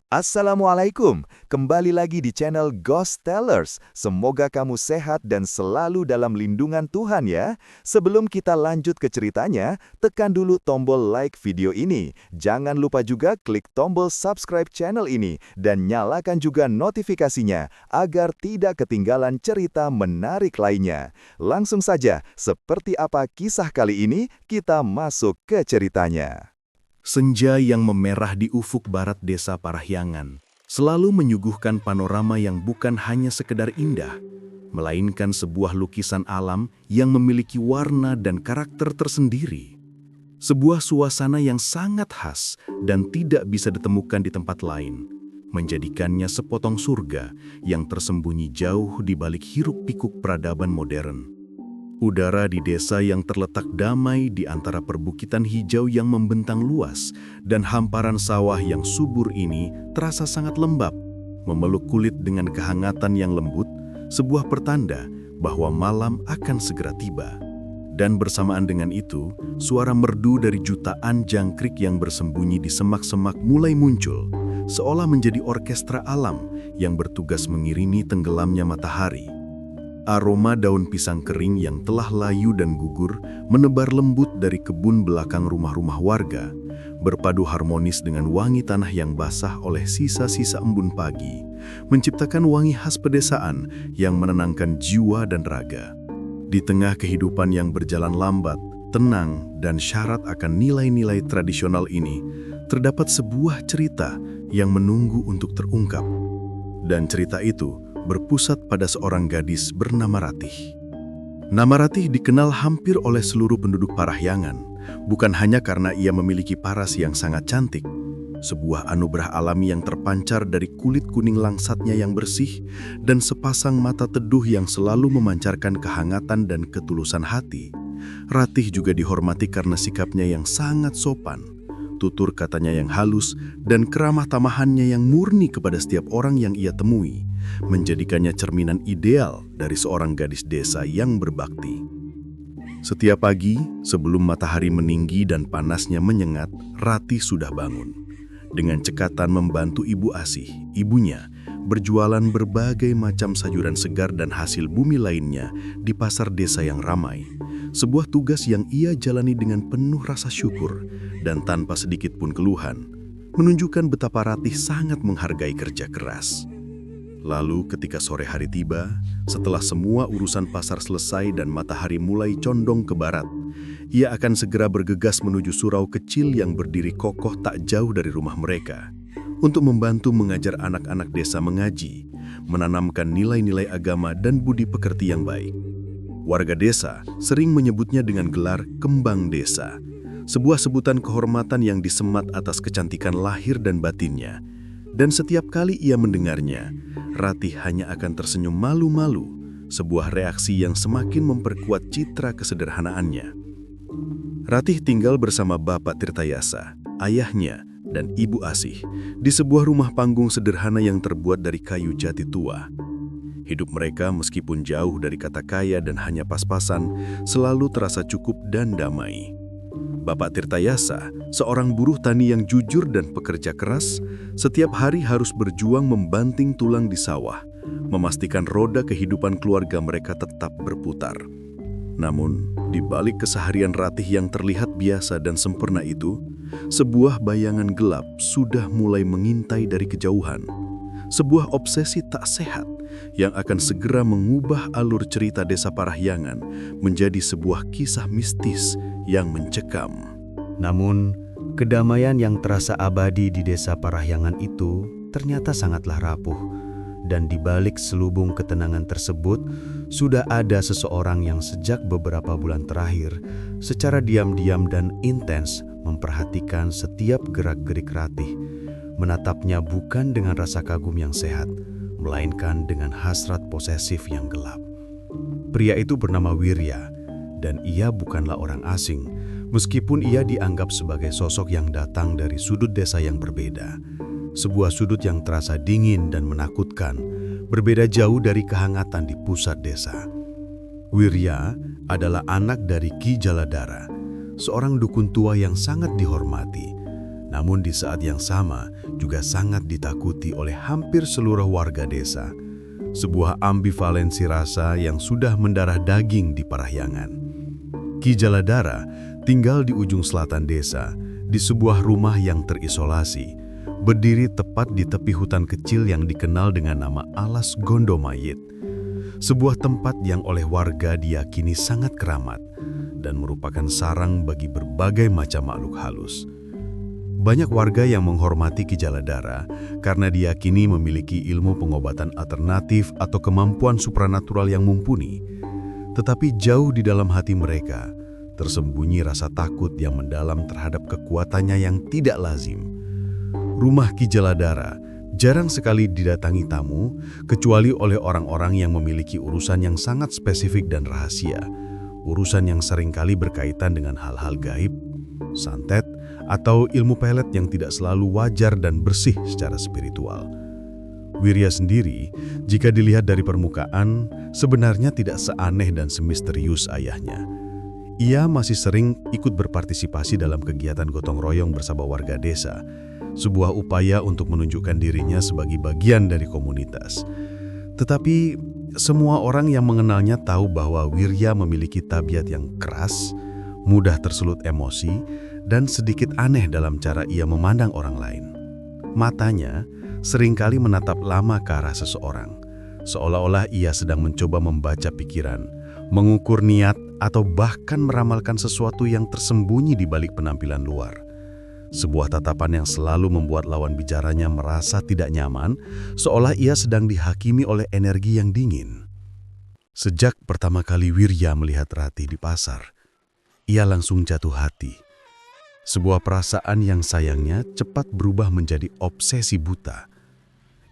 Assalamualaikum, kembali lagi di channel Ghost Tellers. Semoga kamu sehat dan selalu dalam lindungan Tuhan ya. Sebelum kita lanjut ke ceritanya, tekan dulu tombol like video ini. Jangan lupa juga klik tombol subscribe channel ini dan nyalakan juga notifikasinya agar tidak ketinggalan cerita menarik lainnya. Langsung saja, seperti apa kisah kali ini, kita masuk ke ceritanya. Senja yang memerah di ufuk barat desa Parahyangan selalu menyuguhkan panorama yang bukan hanya sekedar indah, melainkan sebuah lukisan alam yang memiliki warna dan karakter tersendiri. Sebuah suasana yang sangat khas dan tidak bisa ditemukan di tempat lain, menjadikannya sepotong surga yang tersembunyi jauh di balik hiruk-pikuk peradaban modern. Udara di desa yang terletak damai di antara perbukitan hijau yang membentang luas dan hamparan sawah yang subur ini terasa sangat lembab, memeluk kulit dengan kehangatan yang lembut, sebuah pertanda bahwa malam akan segera tiba. Dan bersamaan dengan itu, suara merdu dari jutaan jangkrik yang bersembunyi di semak-semak mulai muncul, seolah menjadi orkestra alam yang bertugas mengiringi tenggelamnya matahari. Aroma daun pisang kering yang telah layu dan gugur menebar lembut dari kebun belakang rumah-rumah warga, berpadu harmonis dengan wangi tanah yang basah oleh sisa-sisa embun pagi, menciptakan wangi khas pedesaan yang menenangkan jiwa dan raga. Di tengah kehidupan yang berjalan lambat, tenang, dan syarat akan nilai-nilai tradisional ini, terdapat sebuah cerita yang menunggu untuk terungkap. Dan cerita itu berpusat pada seorang gadis bernama Ratih. Nama Ratih dikenal hampir oleh seluruh penduduk Parahyangan, bukan hanya karena ia memiliki paras yang sangat cantik, sebuah anugerah alami yang terpancar dari kulit kuning langsatnya yang bersih, dan sepasang mata teduh yang selalu memancarkan kehangatan dan ketulusan hati. Ratih juga dihormati karena sikapnya yang sangat sopan, tutur katanya yang halus, dan keramah tamahannya yang murni kepada setiap orang yang ia temui, menjadikannya cerminan ideal dari seorang gadis desa yang berbakti. Setiap pagi, sebelum matahari meninggi dan panasnya menyengat, Ratih sudah bangun. Dengan cekatan membantu ibu asih, ibunya, berjualan berbagai macam sayuran segar dan hasil bumi lainnya di pasar desa yang ramai. Sebuah tugas yang ia jalani dengan penuh rasa syukur dan tanpa sedikit pun keluhan, menunjukkan betapa Ratih sangat menghargai kerja keras. Lalu ketika sore hari tiba, setelah semua urusan pasar selesai dan matahari mulai condong ke barat, ia akan segera bergegas menuju surau kecil yang berdiri kokoh tak jauh dari rumah mereka, untuk membantu mengajar anak-anak desa mengaji, menanamkan nilai-nilai agama dan budi pekerti yang baik. Warga desa sering menyebutnya dengan gelar Kembang Desa, sebuah sebutan kehormatan yang disemat atas kecantikan lahir dan batinnya. Dan setiap kali ia mendengarnya, Ratih hanya akan tersenyum malu-malu, sebuah reaksi yang semakin memperkuat citra kesederhanaannya. Ratih tinggal bersama Bapak Tirtayasa, ayahnya, dan Ibu Asih di sebuah rumah panggung sederhana yang terbuat dari kayu jati tua. Hidup mereka meskipun jauh dari kata kaya dan hanya pas-pasan, selalu terasa cukup dan damai. Bapak Tirtayasa, seorang buruh tani yang jujur dan pekerja keras, setiap hari harus berjuang membanting tulang di sawah, memastikan roda kehidupan keluarga mereka tetap berputar. Namun, di balik keseharian Ratih yang terlihat biasa dan sempurna itu, sebuah bayangan gelap sudah mulai mengintai dari kejauhan. Sebuah obsesi tak sehat yang akan segera mengubah alur cerita desa Parahyangan menjadi sebuah kisah mistis yang mencekam. Namun, kedamaian yang terasa abadi di desa Parahyangan itu ternyata sangatlah rapuh. Dan di balik selubung ketenangan tersebut, sudah ada seseorang yang sejak beberapa bulan terakhir secara diam-diam dan intens memperhatikan setiap gerak-gerik Ratih, menatapnya bukan dengan rasa kagum yang sehat, melainkan dengan hasrat posesif yang gelap. Pria itu bernama Wirya, dan ia bukanlah orang asing, meskipun ia dianggap sebagai sosok yang datang dari sudut desa yang berbeda. Sebuah sudut yang terasa dingin dan menakutkan, berbeda jauh dari kehangatan di pusat desa. Wirya adalah anak dari Ki Jaladara, seorang dukun tua yang sangat dihormati. Namun di saat yang sama juga sangat ditakuti oleh hampir seluruh warga desa. Sebuah ambivalensi rasa yang sudah mendarah daging di Parahyangan. Ki Jaladara tinggal di ujung selatan desa, di sebuah rumah yang terisolasi, berdiri tepat di tepi hutan kecil yang dikenal dengan nama Alas Gondomayit. Sebuah tempat yang oleh warga diyakini sangat keramat dan merupakan sarang bagi berbagai macam makhluk halus. Banyak warga yang menghormati Ki Jaladara karena diyakini memiliki ilmu pengobatan alternatif atau kemampuan supranatural yang mumpuni. Tetapi jauh di dalam hati mereka, tersembunyi rasa takut yang mendalam terhadap kekuatannya yang tidak lazim. Rumah Ki Jaladara jarang sekali didatangi tamu, kecuali oleh orang-orang yang memiliki urusan yang sangat spesifik dan rahasia. Urusan yang seringkali berkaitan dengan hal-hal gaib, santet, atau ilmu pelet yang tidak selalu wajar dan bersih secara spiritual. Wirya sendiri, jika dilihat dari permukaan, sebenarnya tidak seaneh dan semisterius ayahnya. Ia masih sering ikut berpartisipasi dalam kegiatan gotong royong bersama warga desa, sebuah upaya untuk menunjukkan dirinya sebagai bagian dari komunitas. Tetapi, semua orang yang mengenalnya tahu bahwa Wirya memiliki tabiat yang keras, mudah tersulut emosi, dan sedikit aneh dalam cara ia memandang orang lain. Matanya seringkali menatap lama ke arah seseorang, seolah-olah ia sedang mencoba membaca pikiran, mengukur niat, atau bahkan meramalkan sesuatu yang tersembunyi di balik penampilan luar. Sebuah tatapan yang selalu membuat lawan bicaranya merasa tidak nyaman, seolah ia sedang dihakimi oleh energi yang dingin. Sejak pertama kali Wirya melihat Ratih di pasar, ia langsung jatuh hati. Sebuah perasaan yang sayangnya cepat berubah menjadi obsesi buta.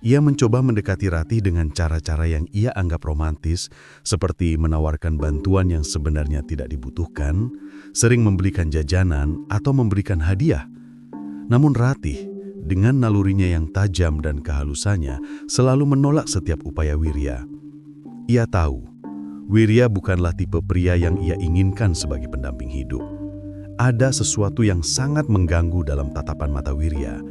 Ia mencoba mendekati Ratih dengan cara-cara yang ia anggap romantis, seperti menawarkan bantuan yang sebenarnya tidak dibutuhkan, sering membelikan jajanan, atau memberikan hadiah. Namun Ratih, dengan nalurinya yang tajam dan kehalusannya, selalu menolak setiap upaya Wirya. Ia tahu, Wirya bukanlah tipe pria yang ia inginkan sebagai pendamping hidup. Ada sesuatu yang sangat mengganggu dalam tatapan mata Wirya.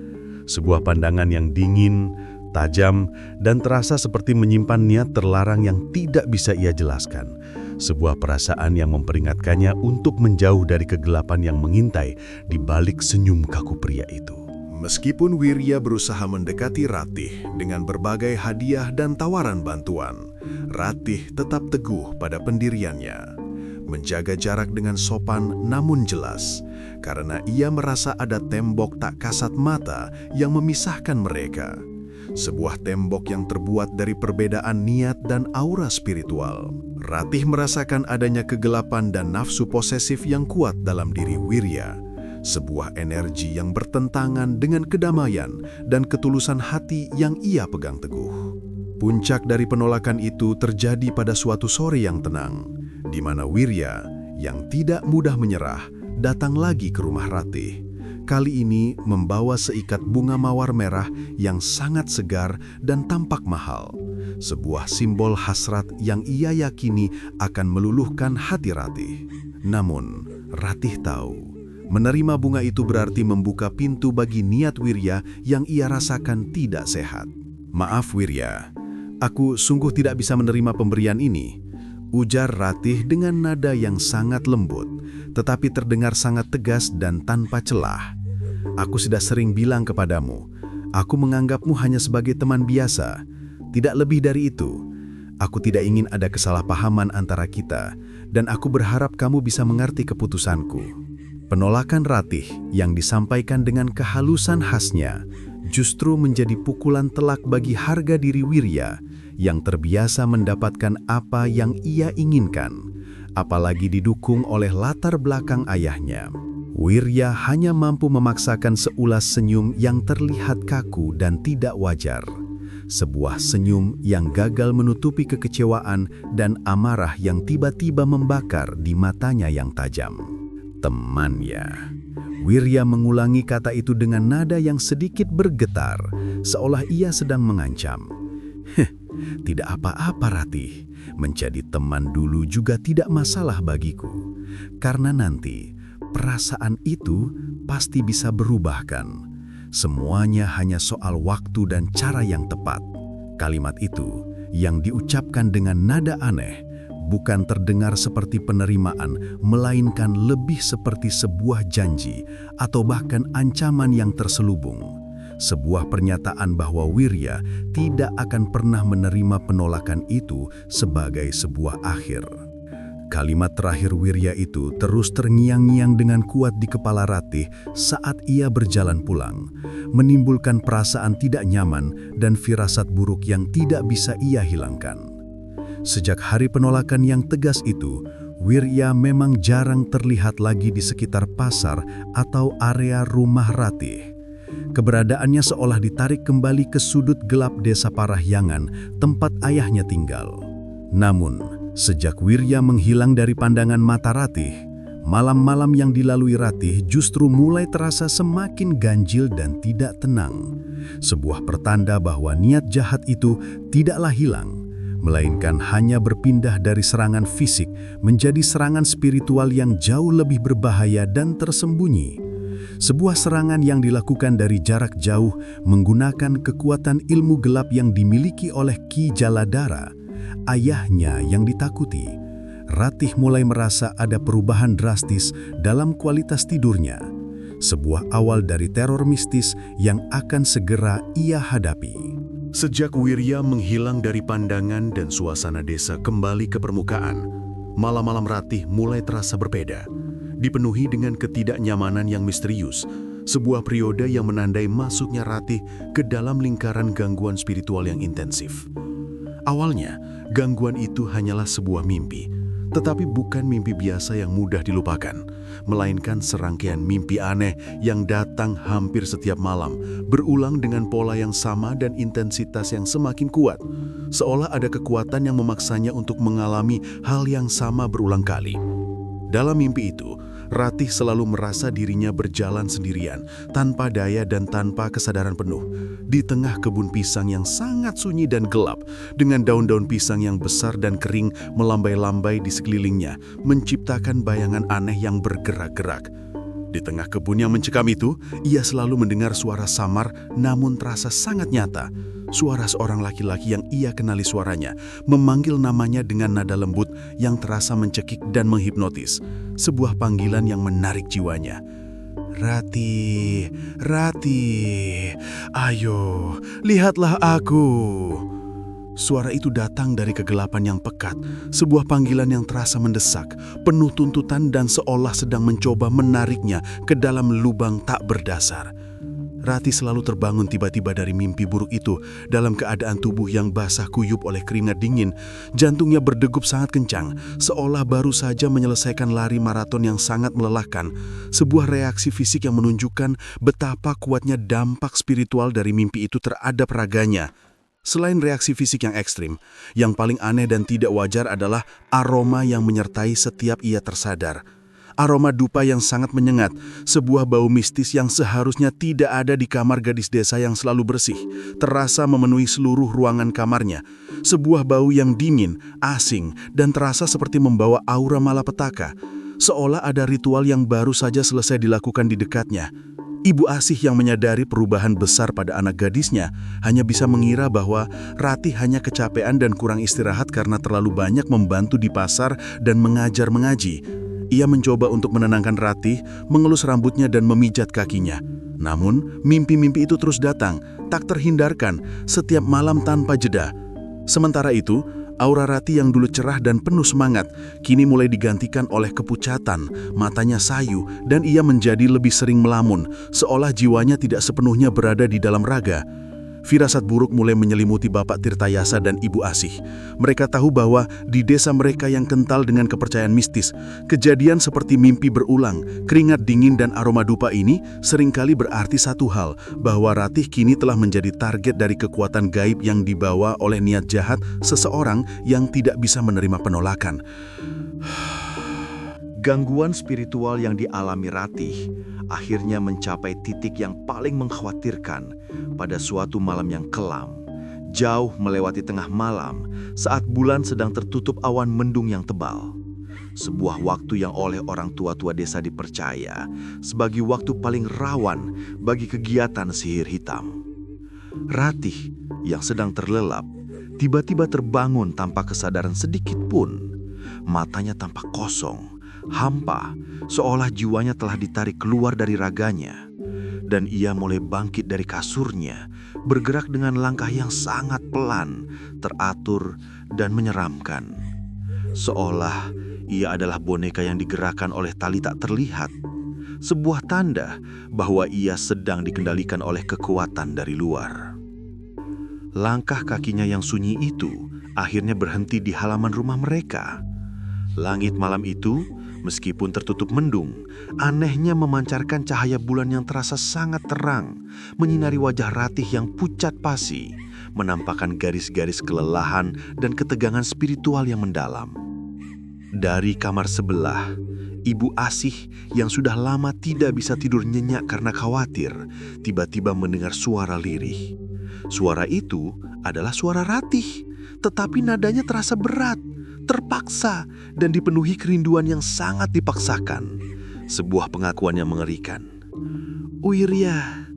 Sebuah pandangan yang dingin, tajam, dan terasa seperti menyimpan niat terlarang yang tidak bisa ia jelaskan. Sebuah perasaan yang memperingatkannya untuk menjauh dari kegelapan yang mengintai di balik senyum kaku pria itu. Meskipun Wirya berusaha mendekati Ratih dengan berbagai hadiah dan tawaran bantuan, Ratih tetap teguh pada pendiriannya. Menjaga jarak dengan sopan namun jelas, karena ia merasa ada tembok tak kasat mata yang memisahkan mereka. Sebuah tembok yang terbuat dari perbedaan niat dan aura spiritual. Ratih merasakan adanya kegelapan dan nafsu posesif yang kuat dalam diri Wirya. Sebuah energi yang bertentangan dengan kedamaian dan ketulusan hati yang ia pegang teguh. Puncak dari penolakan itu terjadi pada suatu sore yang tenang, di mana Wirya, yang tidak mudah menyerah, datang lagi ke rumah Ratih. Kali ini membawa seikat bunga mawar merah yang sangat segar dan tampak mahal. Sebuah simbol hasrat yang ia yakini akan meluluhkan hati Ratih. Namun, Ratih tahu, menerima bunga itu berarti membuka pintu bagi niat Wirya yang ia rasakan tidak sehat. "Maaf Wirya, aku sungguh tidak bisa menerima pemberian ini," ujar Ratih dengan nada yang sangat lembut, tetapi terdengar sangat tegas dan tanpa celah. "Aku sudah sering bilang kepadamu, aku menganggapmu hanya sebagai teman biasa, tidak lebih dari itu. Aku tidak ingin ada kesalahpahaman antara kita, dan aku berharap kamu bisa mengerti keputusanku." Penolakan Ratih yang disampaikan dengan kehalusan khasnya justru menjadi pukulan telak bagi harga diri Wirya yang terbiasa mendapatkan apa yang ia inginkan, apalagi didukung oleh latar belakang ayahnya. Wirya hanya mampu memaksakan seulas senyum yang terlihat kaku dan tidak wajar. Sebuah senyum yang gagal menutupi kekecewaan dan amarah yang tiba-tiba membakar di matanya yang tajam. "Temannya." Wirya mengulangi kata itu dengan nada yang sedikit bergetar, seolah ia sedang mengancam. "Tidak apa-apa Ratih, menjadi teman dulu juga tidak masalah bagiku. Karena nanti perasaan itu pasti bisa berubahkan. Semuanya hanya soal waktu dan cara yang tepat. Kalimat itu yang diucapkan dengan nada aneh bukan terdengar seperti penerimaan, melainkan lebih seperti sebuah janji atau bahkan ancaman yang terselubung. Sebuah pernyataan bahwa Wirya tidak akan pernah menerima penolakan itu sebagai sebuah akhir. Kalimat terakhir Wirya itu terus terngiang-ngiang dengan kuat di kepala Ratih saat ia berjalan pulang, menimbulkan perasaan tidak nyaman dan firasat buruk yang tidak bisa ia hilangkan. Sejak hari penolakan yang tegas itu, Wirya memang jarang terlihat lagi di sekitar pasar atau area rumah Ratih. Keberadaannya seolah ditarik kembali ke sudut gelap desa Parahyangan, tempat ayahnya tinggal. Namun, sejak Wirya menghilang dari pandangan mata Ratih, malam-malam yang dilalui Ratih justru mulai terasa semakin ganjil dan tidak tenang. Sebuah pertanda bahwa niat jahat itu tidaklah hilang, melainkan hanya berpindah dari serangan fisik menjadi serangan spiritual yang jauh lebih berbahaya dan tersembunyi. Sebuah serangan yang dilakukan dari jarak jauh menggunakan kekuatan ilmu gelap yang dimiliki oleh Ki Jaladara, ayahnya yang ditakuti. Ratih mulai merasa ada perubahan drastis dalam kualitas tidurnya. Sebuah awal dari teror mistis yang akan segera ia hadapi. Sejak Wirya menghilang dari pandangan dan suasana desa kembali ke permukaan, malam-malam Ratih mulai terasa berbeda, dipenuhi dengan ketidaknyamanan yang misterius, sebuah periode yang menandai masuknya Ratih ke dalam lingkaran gangguan spiritual yang intensif. Awalnya, gangguan itu hanyalah sebuah mimpi, tetapi bukan mimpi biasa yang mudah dilupakan, melainkan serangkaian mimpi aneh yang datang hampir setiap malam, berulang dengan pola yang sama dan intensitas yang semakin kuat, seolah ada kekuatan yang memaksanya untuk mengalami hal yang sama berulang kali. Dalam mimpi itu, Ratih selalu merasa dirinya berjalan sendirian, tanpa daya dan tanpa kesadaran penuh, di tengah kebun pisang yang sangat sunyi dan gelap, dengan daun-daun pisang yang besar dan kering melambai-lambai di sekelilingnya, menciptakan bayangan aneh yang bergerak-gerak. Di tengah kebun yang mencekam itu, ia selalu mendengar suara samar namun terasa sangat nyata. Suara seorang laki-laki yang ia kenali suaranya, memanggil namanya dengan nada lembut yang terasa mencekik dan menghipnotis. Sebuah panggilan yang menarik jiwanya. Ratih, Ratih, ayo, lihatlah aku. Suara itu datang dari kegelapan yang pekat, sebuah panggilan yang terasa mendesak, penuh tuntutan dan seolah sedang mencoba menariknya ke dalam lubang tak berdasar. Ratih selalu terbangun tiba-tiba dari mimpi buruk itu dalam keadaan tubuh yang basah kuyup oleh keringat dingin. Jantungnya berdegup sangat kencang, seolah baru saja menyelesaikan lari maraton yang sangat melelahkan. Sebuah reaksi fisik yang menunjukkan betapa kuatnya dampak spiritual dari mimpi itu terhadap raganya. Selain reaksi fisik yang ekstrim, yang paling aneh dan tidak wajar adalah aroma yang menyertai setiap ia tersadar. Aroma dupa yang sangat menyengat, sebuah bau mistis yang seharusnya tidak ada di kamar gadis desa yang selalu bersih, terasa memenuhi seluruh ruangan kamarnya. Sebuah bau yang dingin, asing, dan terasa seperti membawa aura malapetaka, seolah ada ritual yang baru saja selesai dilakukan di dekatnya. Ibu Asih yang menyadari perubahan besar pada anak gadisnya hanya bisa mengira bahwa Ratih hanya kecapean dan kurang istirahat karena terlalu banyak membantu di pasar dan mengajar mengaji. Ia mencoba untuk menenangkan Ratih, mengelus rambutnya dan memijat kakinya. Namun, mimpi-mimpi itu terus datang, tak terhindarkan, setiap malam tanpa jeda. Sementara itu, aura Ratih yang dulu cerah dan penuh semangat, kini mulai digantikan oleh kepucatan, matanya sayu, dan ia menjadi lebih sering melamun, seolah jiwanya tidak sepenuhnya berada di dalam raga. Firasat buruk mulai menyelimuti Bapak Tirtayasa dan Ibu Asih. Mereka tahu bahwa di desa mereka yang kental dengan kepercayaan mistis, kejadian seperti mimpi berulang, keringat dingin dan aroma dupa ini seringkali berarti satu hal, bahwa Ratih kini telah menjadi target dari kekuatan gaib yang dibawa oleh niat jahat seseorang yang tidak bisa menerima penolakan. Gangguan spiritual yang dialami Ratih akhirnya mencapai titik yang paling mengkhawatirkan pada suatu malam yang kelam, jauh melewati tengah malam saat bulan sedang tertutup awan mendung yang tebal. sebuah waktu yang oleh orang tua-tua desa dipercaya sebagai waktu paling rawan bagi kegiatan sihir hitam. Ratih yang sedang terlelap tiba-tiba terbangun tanpa kesadaran sedikit pun. Matanya tampak kosong, hampa, seolah jiwanya telah ditarik keluar dari raganya. Dan ia mulai bangkit dari kasurnya, bergerak dengan langkah yang sangat pelan, teratur, dan menyeramkan. Seolah ia adalah boneka yang digerakkan oleh tali tak terlihat. Sebuah tanda bahwa ia sedang dikendalikan oleh kekuatan dari luar. Langkah kakinya yang sunyi itu akhirnya berhenti di halaman rumah mereka. Langit malam itu, meskipun tertutup mendung, anehnya memancarkan cahaya bulan yang terasa sangat terang, menyinari wajah Ratih yang pucat pasi, menampakkan garis-garis kelelahan dan ketegangan spiritual yang mendalam. Dari kamar sebelah, Ibu Asih yang sudah lama tidak bisa tidur nyenyak karena khawatir, tiba-tiba mendengar suara lirih. Suara itu adalah suara Ratih, tetapi nadanya terasa berat, terpaksa, dan dipenuhi kerinduan yang sangat dipaksakan. Sebuah pengakuan yang mengerikan. "Wirya,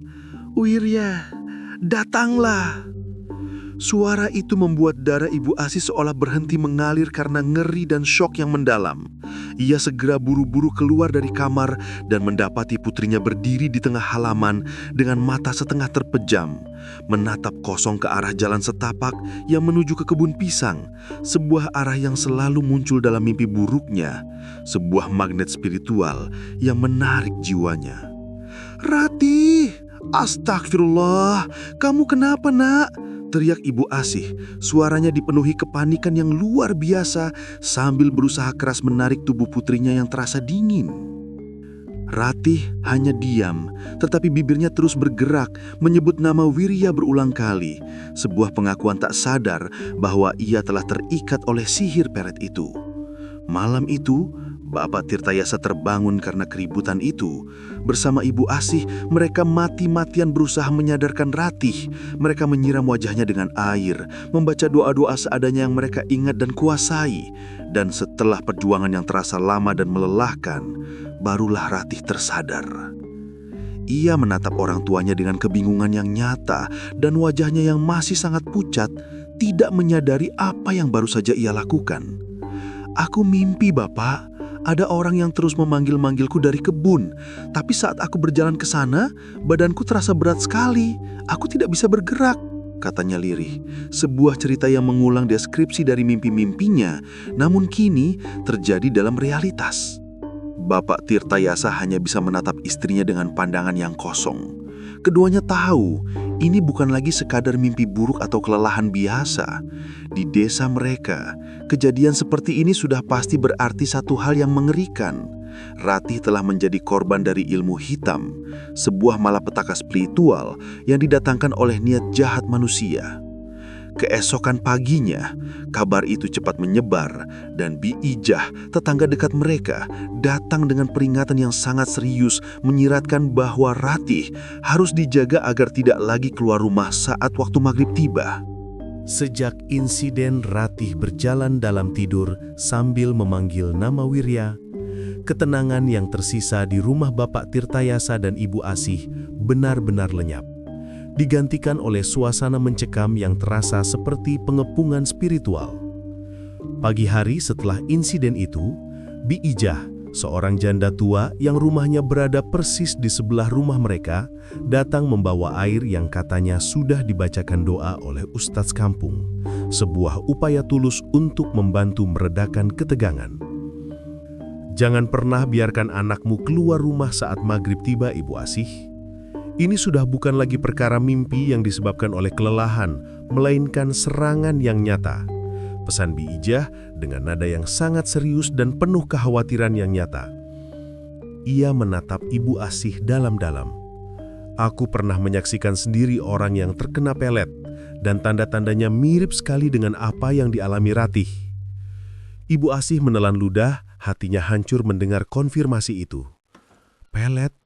Wirya, datanglah." Suara itu membuat darah Ibu Asih seolah berhenti mengalir karena ngeri dan syok yang mendalam. Ia segera buru-buru keluar dari kamar dan mendapati putrinya berdiri di tengah halaman dengan mata setengah terpejam, menatap kosong ke arah jalan setapak yang menuju ke kebun pisang, sebuah arah yang selalu muncul dalam mimpi buruknya, sebuah magnet spiritual yang menarik jiwanya. "Ratih, astagfirullah, kamu kenapa, Nak?" teriak Ibu Asih. Suaranya dipenuhi kepanikan yang luar biasa sambil berusaha keras menarik tubuh putrinya yang terasa dingin. Ratih hanya diam, tetapi bibirnya terus bergerak menyebut nama Wirya berulang kali. Sebuah pengakuan tak sadar bahwa ia telah terikat oleh sihir peret itu. Malam itu, Bapak Tirtayasa terbangun karena keributan itu. Bersama Ibu Asih, mereka mati-matian berusaha menyadarkan Ratih. Mereka menyiram wajahnya dengan air, membaca doa-doa seadanya yang mereka ingat dan kuasai. Dan setelah perjuangan yang terasa lama dan melelahkan, barulah Ratih tersadar. Ia menatap orang tuanya dengan kebingungan yang nyata dan wajahnya yang masih sangat pucat, tidak menyadari apa yang baru saja ia lakukan. "Aku mimpi, Bapak. Ada orang yang terus memanggil-manggilku dari kebun. Tapi saat aku berjalan ke sana, badanku terasa berat sekali. Aku tidak bisa bergerak," katanya lirih. Sebuah cerita yang mengulang deskripsi dari mimpi-mimpinya, namun kini terjadi dalam realitas. Bapak Tirtayasa hanya bisa menatap istrinya dengan pandangan yang kosong. Keduanya tahu, ini bukan lagi sekadar mimpi buruk atau kelelahan biasa. Di desa mereka, kejadian seperti ini sudah pasti berarti satu hal yang mengerikan. Ratih telah menjadi korban dari ilmu hitam, sebuah malapetaka spiritual yang didatangkan oleh niat jahat manusia. Keesokan paginya, kabar itu cepat menyebar dan Bi Ijah, tetangga dekat mereka, datang dengan peringatan yang sangat serius menyiratkan bahwa Ratih harus dijaga agar tidak lagi keluar rumah saat waktu maghrib tiba. Sejak insiden Ratih berjalan dalam tidur sambil memanggil nama Wirya, ketenangan yang tersisa di rumah Bapak Tirtayasa dan Ibu Asih benar-benar lenyap, digantikan oleh suasana mencekam yang terasa seperti pengepungan spiritual. Pagi hari setelah insiden itu, Bi Ijah, seorang janda tua yang rumahnya berada persis di sebelah rumah mereka, datang membawa air yang katanya sudah dibacakan doa oleh ustadz kampung, sebuah upaya tulus untuk membantu meredakan ketegangan. "Jangan pernah biarkan anakmu keluar rumah saat maghrib tiba, Ibu Asih. Ini sudah bukan lagi perkara mimpi yang disebabkan oleh kelelahan, melainkan serangan yang nyata," pesan Bi Ijah dengan nada yang sangat serius dan penuh kekhawatiran yang nyata. Ia menatap Ibu Asih dalam-dalam. "Aku pernah menyaksikan sendiri orang yang terkena pelet, dan tanda-tandanya mirip sekali dengan apa yang dialami Ratih." Ibu Asih menelan ludah, hatinya hancur mendengar konfirmasi itu. "Pelet?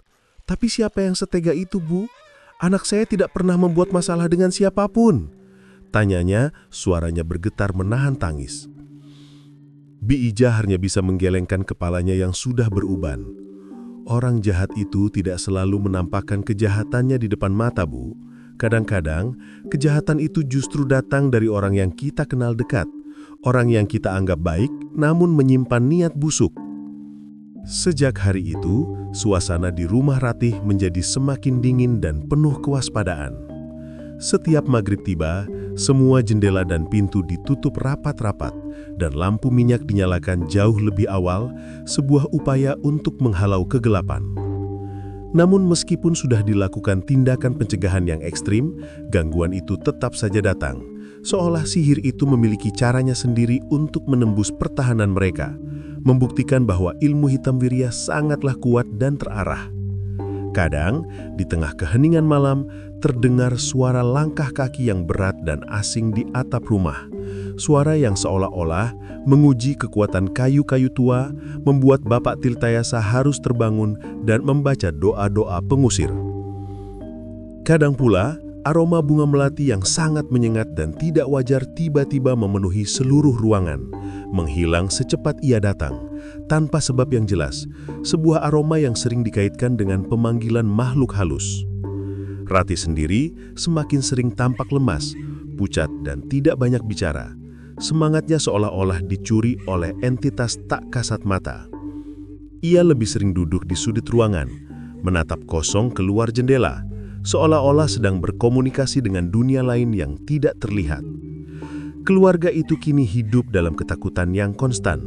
Tapi siapa yang setega itu, Bu? Anak saya tidak pernah membuat masalah dengan siapapun," tanyanya, suaranya bergetar menahan tangis. Bi Ija hanya bisa menggelengkan kepalanya yang sudah beruban. Orang jahat itu tidak selalu menampakkan kejahatannya di depan mata, Bu. Kadang-kadang, kejahatan itu justru datang dari orang yang kita kenal dekat. Orang yang kita anggap baik, namun menyimpan niat busuk. Sejak hari itu, suasana di rumah Ratih menjadi semakin dingin dan penuh kewaspadaan. Setiap maghrib tiba, semua jendela dan pintu ditutup rapat-rapat dan lampu minyak dinyalakan jauh lebih awal, sebuah upaya untuk menghalau kegelapan. Namun meskipun sudah dilakukan tindakan pencegahan yang ekstrim, gangguan itu tetap saja datang, seolah sihir itu memiliki caranya sendiri untuk menembus pertahanan mereka, membuktikan bahwa ilmu hitam wirya sangatlah kuat dan terarah. Kadang, di tengah keheningan malam, terdengar suara langkah kaki yang berat dan asing di atap rumah. Suara yang seolah-olah menguji kekuatan kayu-kayu tua, membuat Bapak Tirtayasa harus terbangun dan membaca doa-doa pengusir. Kadang pula, aroma bunga melati yang sangat menyengat dan tidak wajar tiba-tiba memenuhi seluruh ruangan, menghilang secepat ia datang, tanpa sebab yang jelas, sebuah aroma yang sering dikaitkan dengan pemanggilan makhluk halus. Ratih sendiri semakin sering tampak lemas, pucat dan tidak banyak bicara. Semangatnya seolah-olah dicuri oleh entitas tak kasat mata. Ia lebih sering duduk di sudut ruangan, menatap kosong keluar jendela, seolah-olah sedang berkomunikasi dengan dunia lain yang tidak terlihat. Keluarga itu kini hidup dalam ketakutan yang konstan,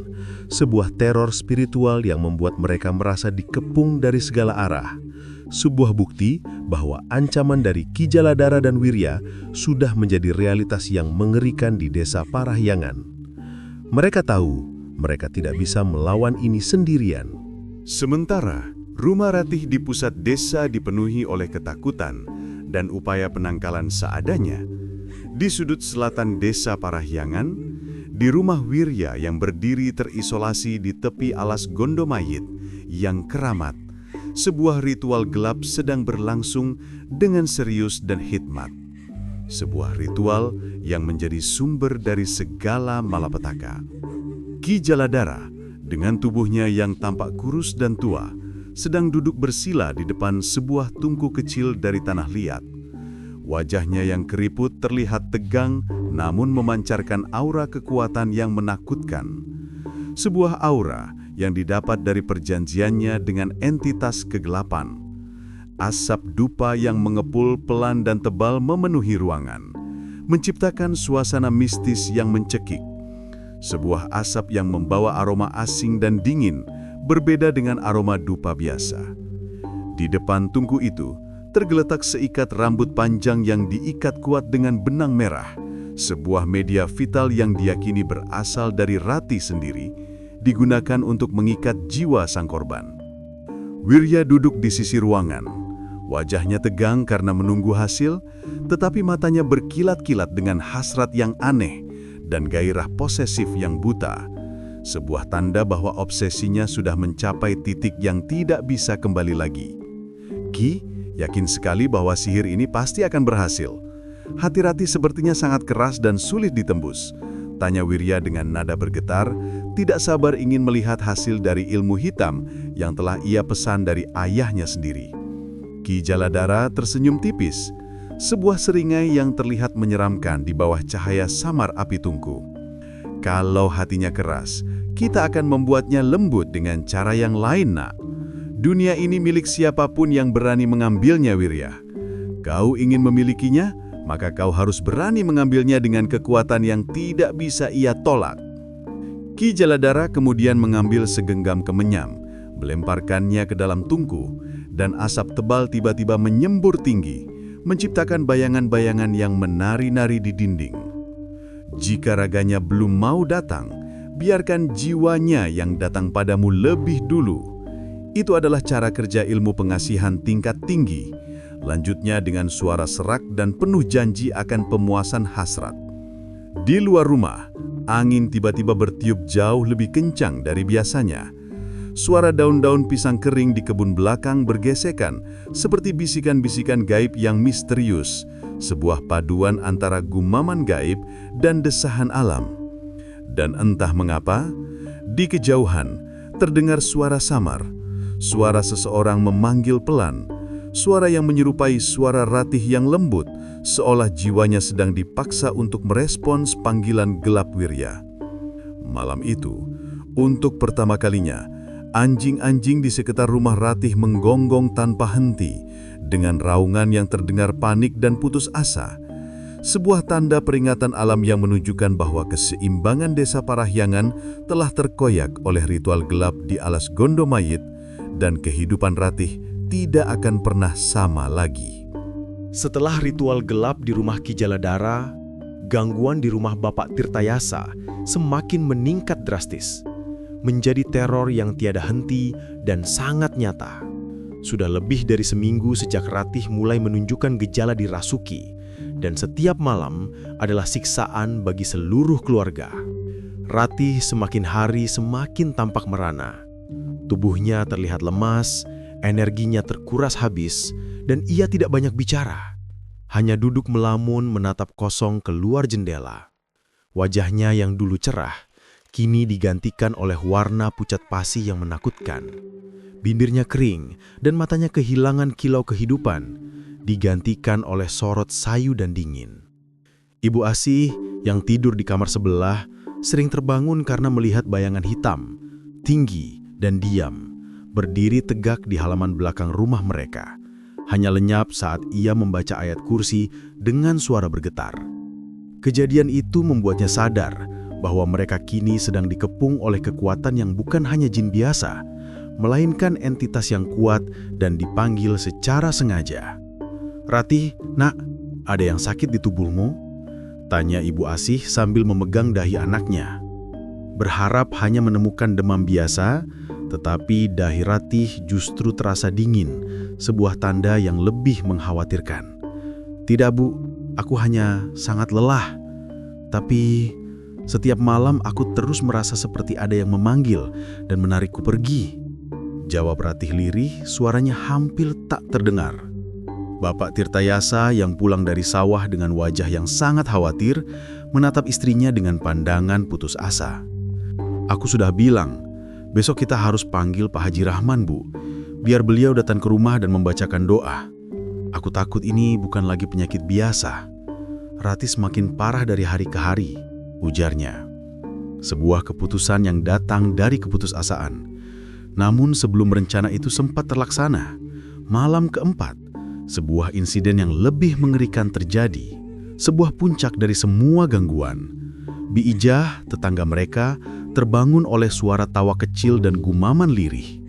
sebuah teror spiritual yang membuat mereka merasa dikepung dari segala arah. Sebuah bukti bahwa ancaman dari Ki Jaladara dan Wirya sudah menjadi realitas yang mengerikan di desa Parahyangan. Mereka tahu mereka tidak bisa melawan ini sendirian. Sementara, rumah Ratih di pusat desa dipenuhi oleh ketakutan dan upaya penangkalan seadanya. Di sudut selatan desa Parahyangan, di rumah Wirya yang berdiri terisolasi di tepi alas Gondomayit yang keramat, sebuah ritual gelap sedang berlangsung dengan serius dan hikmat. Sebuah ritual yang menjadi sumber dari segala malapetaka. Ki Jaladara, dengan tubuhnya yang tampak kurus dan tua, sedang duduk bersila di depan sebuah tungku kecil dari tanah liat. Wajahnya yang keriput terlihat tegang, namun memancarkan aura kekuatan yang menakutkan. Sebuah aura yang didapat dari perjanjiannya dengan entitas kegelapan. Asap dupa yang mengepul pelan dan tebal memenuhi ruangan, menciptakan suasana mistis yang mencekik. Sebuah asap yang membawa aroma asing dan dingin, berbeda dengan aroma dupa biasa. Di depan tungku itu, tergeletak seikat rambut panjang yang diikat kuat dengan benang merah, sebuah media vital yang diyakini berasal dari Ratih sendiri, digunakan untuk mengikat jiwa sang korban. Wirya duduk di sisi ruangan. Wajahnya tegang karena menunggu hasil, tetapi matanya berkilat-kilat dengan hasrat yang aneh dan gairah posesif yang buta. Sebuah tanda bahwa obsesinya sudah mencapai titik yang tidak bisa kembali lagi. Ki yakin sekali bahwa sihir ini pasti akan berhasil. Hati Ratih sepertinya sangat keras dan sulit ditembus. Tanya Wirya dengan nada bergetar, tidak sabar ingin melihat hasil dari ilmu hitam yang telah ia pesan dari ayahnya sendiri. Ki Jaladara tersenyum tipis, sebuah seringai yang terlihat menyeramkan di bawah cahaya samar api tungku. Kalau hatinya keras, kita akan membuatnya lembut dengan cara yang lain, nak. Dunia ini milik siapapun yang berani mengambilnya, Wirya. Kau ingin memilikinya? Maka kau harus berani mengambilnya dengan kekuatan yang tidak bisa ia tolak. Ki Jaladara kemudian mengambil segenggam kemenyam, melemparkannya ke dalam tungku, dan asap tebal tiba-tiba menyembur tinggi, menciptakan bayangan-bayangan yang menari-nari di dinding. Jika raganya belum mau datang, biarkan jiwanya yang datang padamu lebih dulu. Itu adalah cara kerja ilmu pengasihan tingkat tinggi. Lanjutnya dengan suara serak dan penuh janji akan pemuasan hasrat. Di luar rumah, angin tiba-tiba bertiup jauh lebih kencang dari biasanya. Suara daun-daun pisang kering di kebun belakang bergesekan, seperti bisikan-bisikan gaib yang misterius, sebuah paduan antara gumaman gaib dan desahan alam. Dan entah mengapa, Di kejauhan, terdengar suara samar, suara seseorang memanggil pelan, suara yang menyerupai suara Ratih yang lembut, seolah jiwanya sedang dipaksa untuk merespons panggilan gelap Wirya. Malam itu, untuk pertama kalinya, anjing-anjing di sekitar rumah Ratih menggonggong tanpa henti, dengan raungan yang terdengar panik dan putus asa. Sebuah tanda peringatan alam yang menunjukkan bahwa keseimbangan desa Parahyangan telah terkoyak oleh ritual gelap di alas Gondomayit dan kehidupan Ratih tidak akan pernah sama lagi. Setelah ritual gelap di rumah Ki Jaladara, gangguan di rumah Bapak Tirtayasa semakin meningkat drastis, menjadi teror yang tiada henti dan sangat nyata. Sudah lebih dari seminggu sejak Ratih mulai menunjukkan gejala dirasuki, dan setiap malam adalah siksaan bagi seluruh keluarga. Ratih semakin hari semakin tampak merana. Tubuhnya terlihat lemas, energinya terkuras habis, dan ia tidak banyak bicara. Hanya duduk melamun menatap kosong keluar jendela. Wajahnya yang dulu cerah, kini digantikan oleh warna pucat pasi yang menakutkan. Bibirnya kering dan matanya kehilangan kilau kehidupan, digantikan oleh sorot sayu dan dingin. Ibu Asih yang tidur di kamar sebelah sering terbangun karena melihat bayangan hitam, tinggi dan diam, berdiri tegak di halaman belakang rumah mereka. Hanya lenyap saat ia membaca ayat kursi dengan suara bergetar. Kejadian itu membuatnya sadar bahwa mereka kini sedang dikepung oleh kekuatan yang bukan hanya jin biasa, melainkan entitas yang kuat dan dipanggil secara sengaja. "Ratih, nak, ada yang sakit di tubuhmu?" tanya Ibu Asih sambil memegang dahi anaknya. Berharap hanya menemukan demam biasa, tetapi dahi Ratih justru terasa dingin, sebuah tanda yang lebih mengkhawatirkan. "Tidak, Bu, aku hanya sangat lelah. Tapi setiap malam aku terus merasa seperti ada yang memanggil dan menarikku pergi," jawab Ratih lirih, suaranya hampir tak terdengar. Bapak Tirtayasa yang pulang dari sawah dengan wajah yang sangat khawatir, menatap istrinya dengan pandangan putus asa. "Aku sudah bilang, besok kita harus panggil Pak Haji Rahman, Bu. Biar beliau datang ke rumah dan membacakan doa. Aku takut ini bukan lagi penyakit biasa. Ratih semakin parah dari hari ke hari," ujarnya. Sebuah keputusan yang datang dari keputusasaan. Namun sebelum rencana itu sempat terlaksana, malam keempat, sebuah insiden yang lebih mengerikan terjadi. Sebuah puncak dari semua gangguan. Bi Ijah, tetangga mereka, terbangun oleh suara tawa kecil dan gumaman lirih.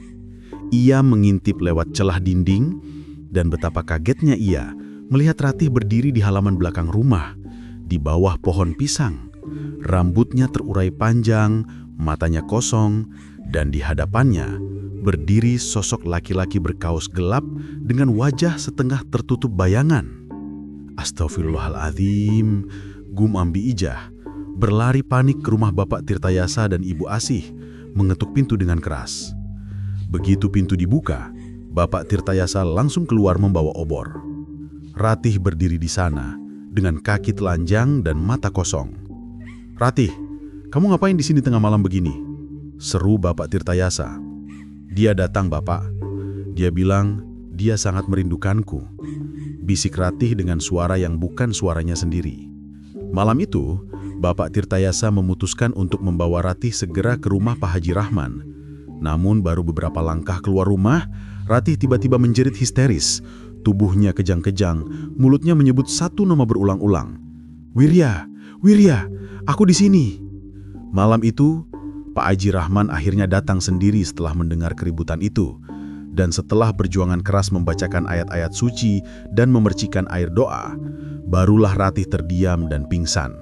Ia mengintip lewat celah dinding, dan betapa kagetnya ia melihat Ratih berdiri di halaman belakang rumah, di bawah pohon pisang. Rambutnya terurai panjang, matanya kosong, dan di hadapannya berdiri sosok laki-laki berkaos gelap dengan wajah setengah tertutup bayangan. "Astagfirullahaladzim," gumam Bi Ijah, berlari panik ke rumah Bapak Tirtayasa dan Ibu Asih, mengetuk pintu dengan keras. Begitu pintu dibuka, Bapak Tirtayasa langsung keluar membawa obor. Ratih berdiri di sana dengan kaki telanjang dan mata kosong. "Ratih, kamu ngapain di sini tengah malam begini?" seru Bapak Tirtayasa. "Dia datang, Bapak. Dia bilang dia sangat merindukanku," bisik Ratih dengan suara yang bukan suaranya sendiri. Malam itu, Bapak Tirtayasa memutuskan untuk membawa Ratih segera ke rumah Pak Haji Rahman. Namun baru beberapa langkah keluar rumah, Ratih tiba-tiba menjerit histeris. Tubuhnya kejang-kejang, mulutnya menyebut satu nama berulang-ulang. "Wirya, Wirya, aku di sini." Malam itu, Pak Haji Rahman akhirnya datang sendiri setelah mendengar keributan itu. Dan setelah perjuangan keras membacakan ayat-ayat suci dan memercikan air doa, barulah Ratih terdiam dan pingsan.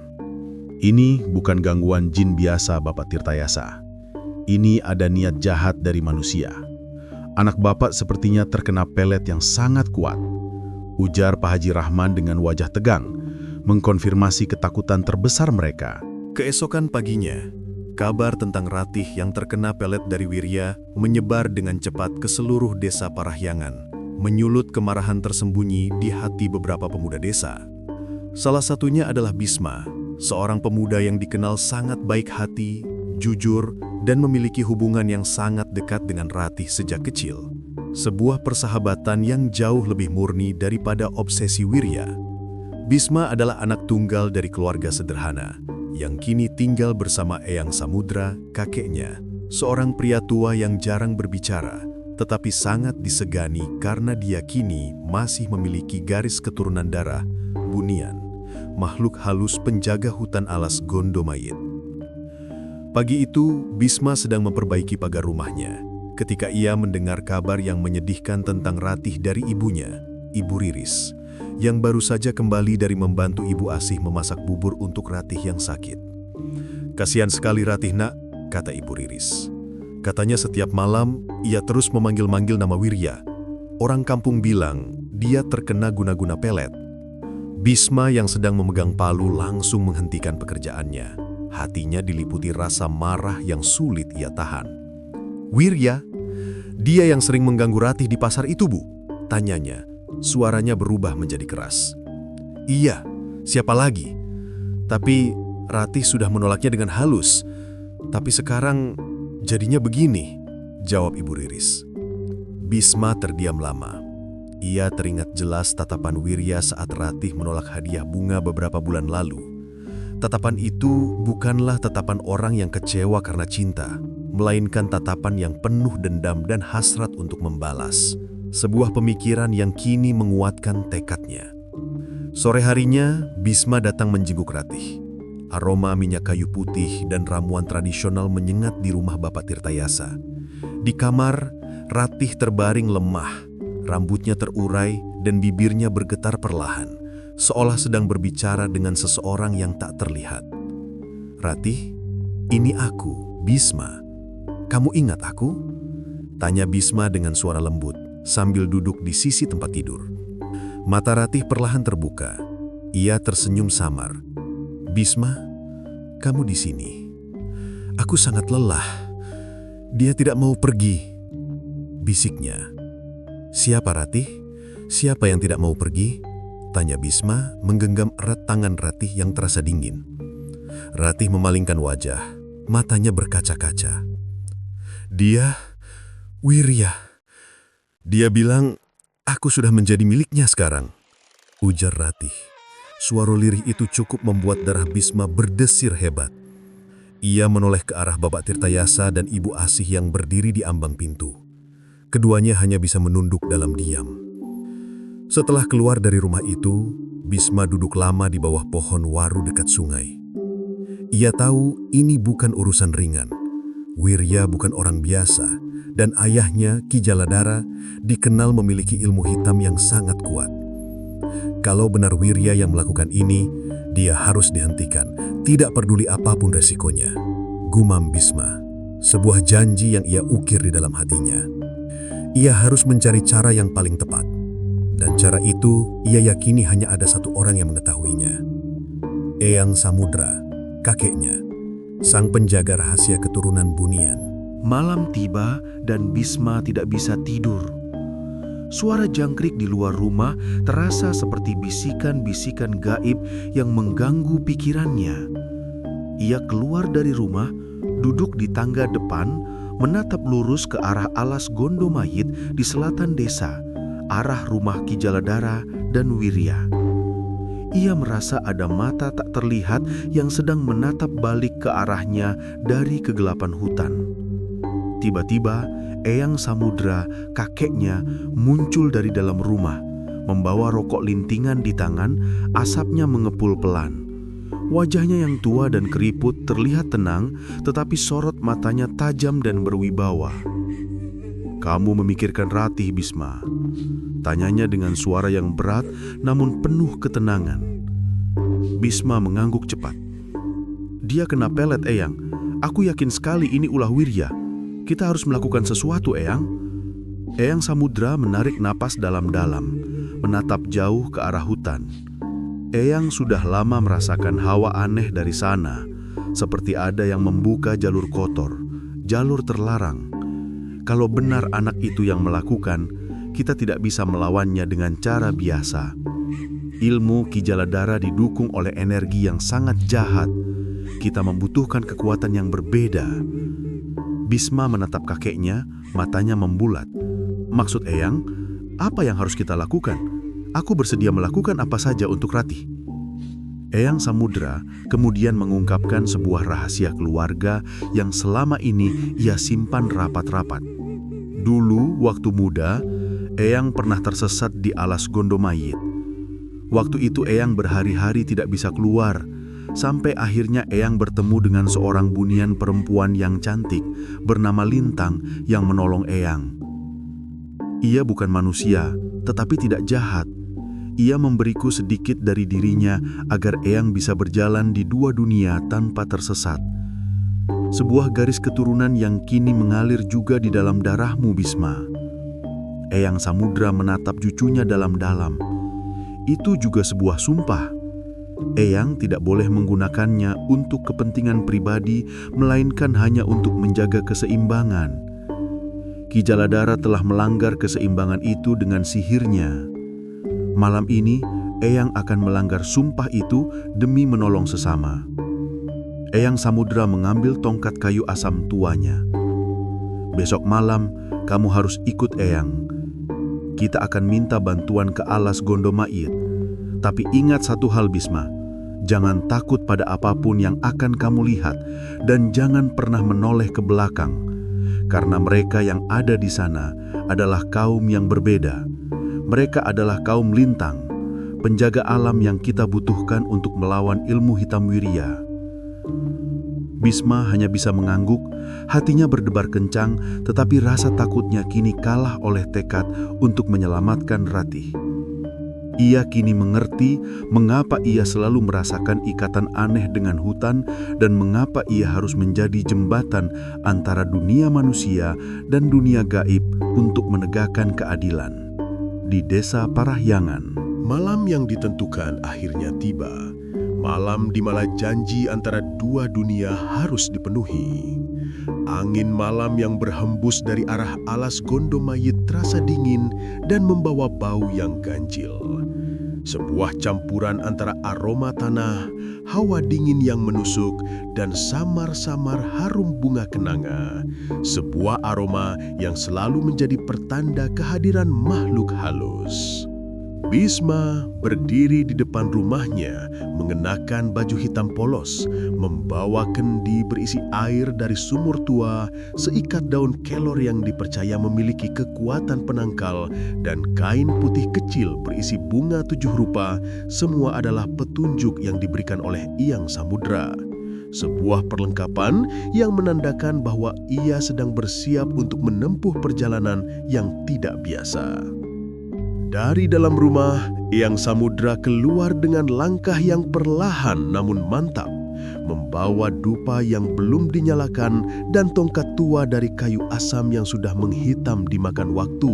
Ini bukan gangguan jin biasa, Bapak Tirtayasa. Ini ada niat jahat dari manusia. Anak Bapak sepertinya terkena pelet yang sangat kuat, ujar Pak Haji Rahman dengan wajah tegang, mengkonfirmasi ketakutan terbesar mereka. Keesokan paginya, kabar tentang Ratih yang terkena pelet dari Wirya menyebar dengan cepat ke seluruh desa Parahyangan, menyulut kemarahan tersembunyi di hati beberapa pemuda desa. Salah satunya adalah Bisma, seorang pemuda yang dikenal sangat baik hati, jujur, dan memiliki hubungan yang sangat dekat dengan Ratih sejak kecil. Sebuah persahabatan yang jauh lebih murni daripada obsesi Wirya. Bisma adalah anak tunggal dari keluarga sederhana, yang kini tinggal bersama Eyang Samudra, kakeknya, seorang pria tua yang jarang berbicara, tetapi sangat disegani karena dia kini masih memiliki garis keturunan darah, Bunian, makhluk halus penjaga hutan alas Gondomayit. Pagi itu, Bisma sedang memperbaiki pagar rumahnya, ketika ia mendengar kabar yang menyedihkan tentang Ratih dari ibunya, Ibu Riris, yang baru saja kembali dari membantu Ibu Asih memasak bubur untuk Ratih yang sakit. "Kasihan sekali Ratih, nak," kata Ibu Riris. "Katanya setiap malam, ia terus memanggil-manggil nama Wirya. Orang kampung bilang, dia terkena guna-guna pelet." Bisma yang sedang memegang palu langsung menghentikan pekerjaannya. Hatinya diliputi rasa marah yang sulit ia tahan. "Wirya? Dia yang sering mengganggu Ratih di pasar itu, Bu?" tanyanya. Suaranya berubah menjadi keras. "Iya, siapa lagi? Tapi Ratih sudah menolaknya dengan halus. Tapi sekarang jadinya begini," jawab Ibu Riris. Bisma terdiam lama. Ia teringat jelas tatapan Wirya saat Ratih menolak hadiah bunga beberapa bulan lalu. Tatapan itu bukanlah tatapan orang yang kecewa karena cinta, melainkan tatapan yang penuh dendam dan hasrat untuk membalas. Sebuah pemikiran yang kini menguatkan tekadnya. Sore harinya, Bisma datang menjenguk Ratih. Aroma minyak kayu putih dan ramuan tradisional menyengat di rumah Bapak Tirtayasa. Di kamar, Ratih terbaring lemah, rambutnya terurai dan bibirnya bergetar perlahan, seolah sedang berbicara dengan seseorang yang tak terlihat. "Ratih, ini aku, Bisma. Kamu ingat aku?" tanya Bisma dengan suara lembut, sambil duduk di sisi tempat tidur. Mata Ratih perlahan terbuka. Ia tersenyum samar. "Bisma, kamu di sini. Aku sangat lelah. Dia tidak mau pergi," bisiknya. "Siapa Ratih? Siapa yang tidak mau pergi?" tanya Bisma menggenggam erat tangan Ratih yang terasa dingin. Ratih memalingkan wajah, matanya berkaca-kaca. "Dia, Wirya. Dia bilang, aku sudah menjadi miliknya sekarang," ujar Ratih. Suara lirih itu cukup membuat darah Bisma berdesir hebat. Ia menoleh ke arah Bapak Tirtayasa dan Ibu Asih yang berdiri di ambang pintu. Keduanya hanya bisa menunduk dalam diam. Setelah keluar dari rumah itu, Bisma duduk lama di bawah pohon waru dekat sungai. Ia tahu ini bukan urusan ringan. Wirya bukan orang biasa, dan ayahnya, Ki Jaladara, dikenal memiliki ilmu hitam yang sangat kuat. Kalau benar Wirya yang melakukan ini, dia harus dihentikan, tidak peduli apapun resikonya. Gumam Bisma, sebuah janji yang ia ukir di dalam hatinya. Ia harus mencari cara yang paling tepat. Dan cara itu ia yakini hanya ada satu orang yang mengetahuinya. Eyang Samudra, kakeknya, sang penjaga rahasia keturunan Bunian. Malam tiba dan Bisma tidak bisa tidur. Suara jangkrik di luar rumah terasa seperti bisikan-bisikan gaib yang mengganggu pikirannya. Ia keluar dari rumah, duduk di tangga depan, menatap lurus ke arah alas Gondomayit di selatan desa, arah rumah Ki Jaladara dan Wirya. Ia merasa ada mata tak terlihat yang sedang menatap balik ke arahnya dari kegelapan hutan. Tiba-tiba, Eyang Samudra, kakeknya, muncul dari dalam rumah, membawa rokok lintingan di tangan, asapnya mengepul pelan. Wajahnya yang tua dan keriput terlihat tenang, tetapi sorot matanya tajam dan berwibawa. "Kamu memikirkan Ratih, Bisma?" tanyanya dengan suara yang berat namun penuh ketenangan. Bisma mengangguk cepat. "Dia kena pelet, Eyang. Aku yakin sekali ini ulah Wirya. Kita harus melakukan sesuatu, Eyang." Eyang Samudra menarik napas dalam-dalam, menatap jauh ke arah hutan. Eyang sudah lama merasakan hawa aneh dari sana, seperti ada yang membuka jalur kotor, jalur terlarang. Kalau benar anak itu yang melakukan, kita tidak bisa melawannya dengan cara biasa. Ilmu Ki Jaladara didukung oleh energi yang sangat jahat. Kita membutuhkan kekuatan yang berbeda. Bisma menatap kakeknya, matanya membulat. "Maksud Eyang, apa yang harus kita lakukan? Aku bersedia melakukan apa saja untuk Ratih." Eyang Samudra kemudian mengungkapkan sebuah rahasia keluarga yang selama ini ia simpan rapat-rapat. Dulu, waktu muda, Eyang pernah tersesat di alas Gondomayit. Waktu itu Eyang berhari-hari tidak bisa keluar, sampai akhirnya Eyang bertemu dengan seorang bunian perempuan yang cantik bernama Lintang yang menolong Eyang. Ia bukan manusia, tetapi tidak jahat. Ia memberiku sedikit dari dirinya agar Eyang bisa berjalan di dua dunia tanpa tersesat. Sebuah garis keturunan yang kini mengalir juga di dalam darahmu, Bisma. Eyang Samudra menatap cucunya dalam-dalam. Itu juga sebuah sumpah. Eyang tidak boleh menggunakannya untuk kepentingan pribadi, melainkan hanya untuk menjaga keseimbangan. Ki Jaladara telah melanggar keseimbangan itu dengan sihirnya. Malam ini, Eyang akan melanggar sumpah itu demi menolong sesama. Eyang Samudra mengambil tongkat kayu asam tuanya. "Besok malam, kamu harus ikut Eyang. Kita akan minta bantuan ke alas Gondomayit. Tapi ingat satu hal, Bisma. Jangan takut pada apapun yang akan kamu lihat dan jangan pernah menoleh ke belakang. Karena mereka yang ada di sana adalah kaum yang berbeda. Mereka adalah kaum Lintang, penjaga alam yang kita butuhkan untuk melawan ilmu hitam wirya." Bisma hanya bisa mengangguk, hatinya berdebar kencang, tetapi rasa takutnya kini kalah oleh tekad untuk menyelamatkan Ratih. Ia kini mengerti mengapa ia selalu merasakan ikatan aneh dengan hutan dan mengapa ia harus menjadi jembatan antara dunia manusia dan dunia gaib untuk menegakkan keadilan. Di Desa Parahyangan, Malam yang ditentukan akhirnya tiba. Malam di mana janji antara dua dunia harus dipenuhi. Angin malam yang berhembus dari arah alas Gondomayit terasa dingin dan membawa bau yang ganjil. Sebuah campuran antara aroma tanah, hawa dingin yang menusuk, dan samar-samar harum bunga kenanga. Sebuah aroma yang selalu menjadi pertanda kehadiran makhluk halus. Bisma berdiri di depan rumahnya mengenakan baju hitam polos, membawa kendi berisi air dari sumur tua, seikat daun kelor yang dipercaya memiliki kekuatan penangkal, dan kain putih kecil berisi bunga 7 rupa. Semua adalah petunjuk yang diberikan oleh Eyang Samudra. Sebuah perlengkapan yang menandakan bahwa ia sedang bersiap untuk menempuh perjalanan yang tidak biasa. Dari dalam rumah, Eyang Samudra keluar dengan langkah yang perlahan namun mantap, membawa dupa yang belum dinyalakan dan tongkat tua dari kayu asam yang sudah menghitam dimakan waktu.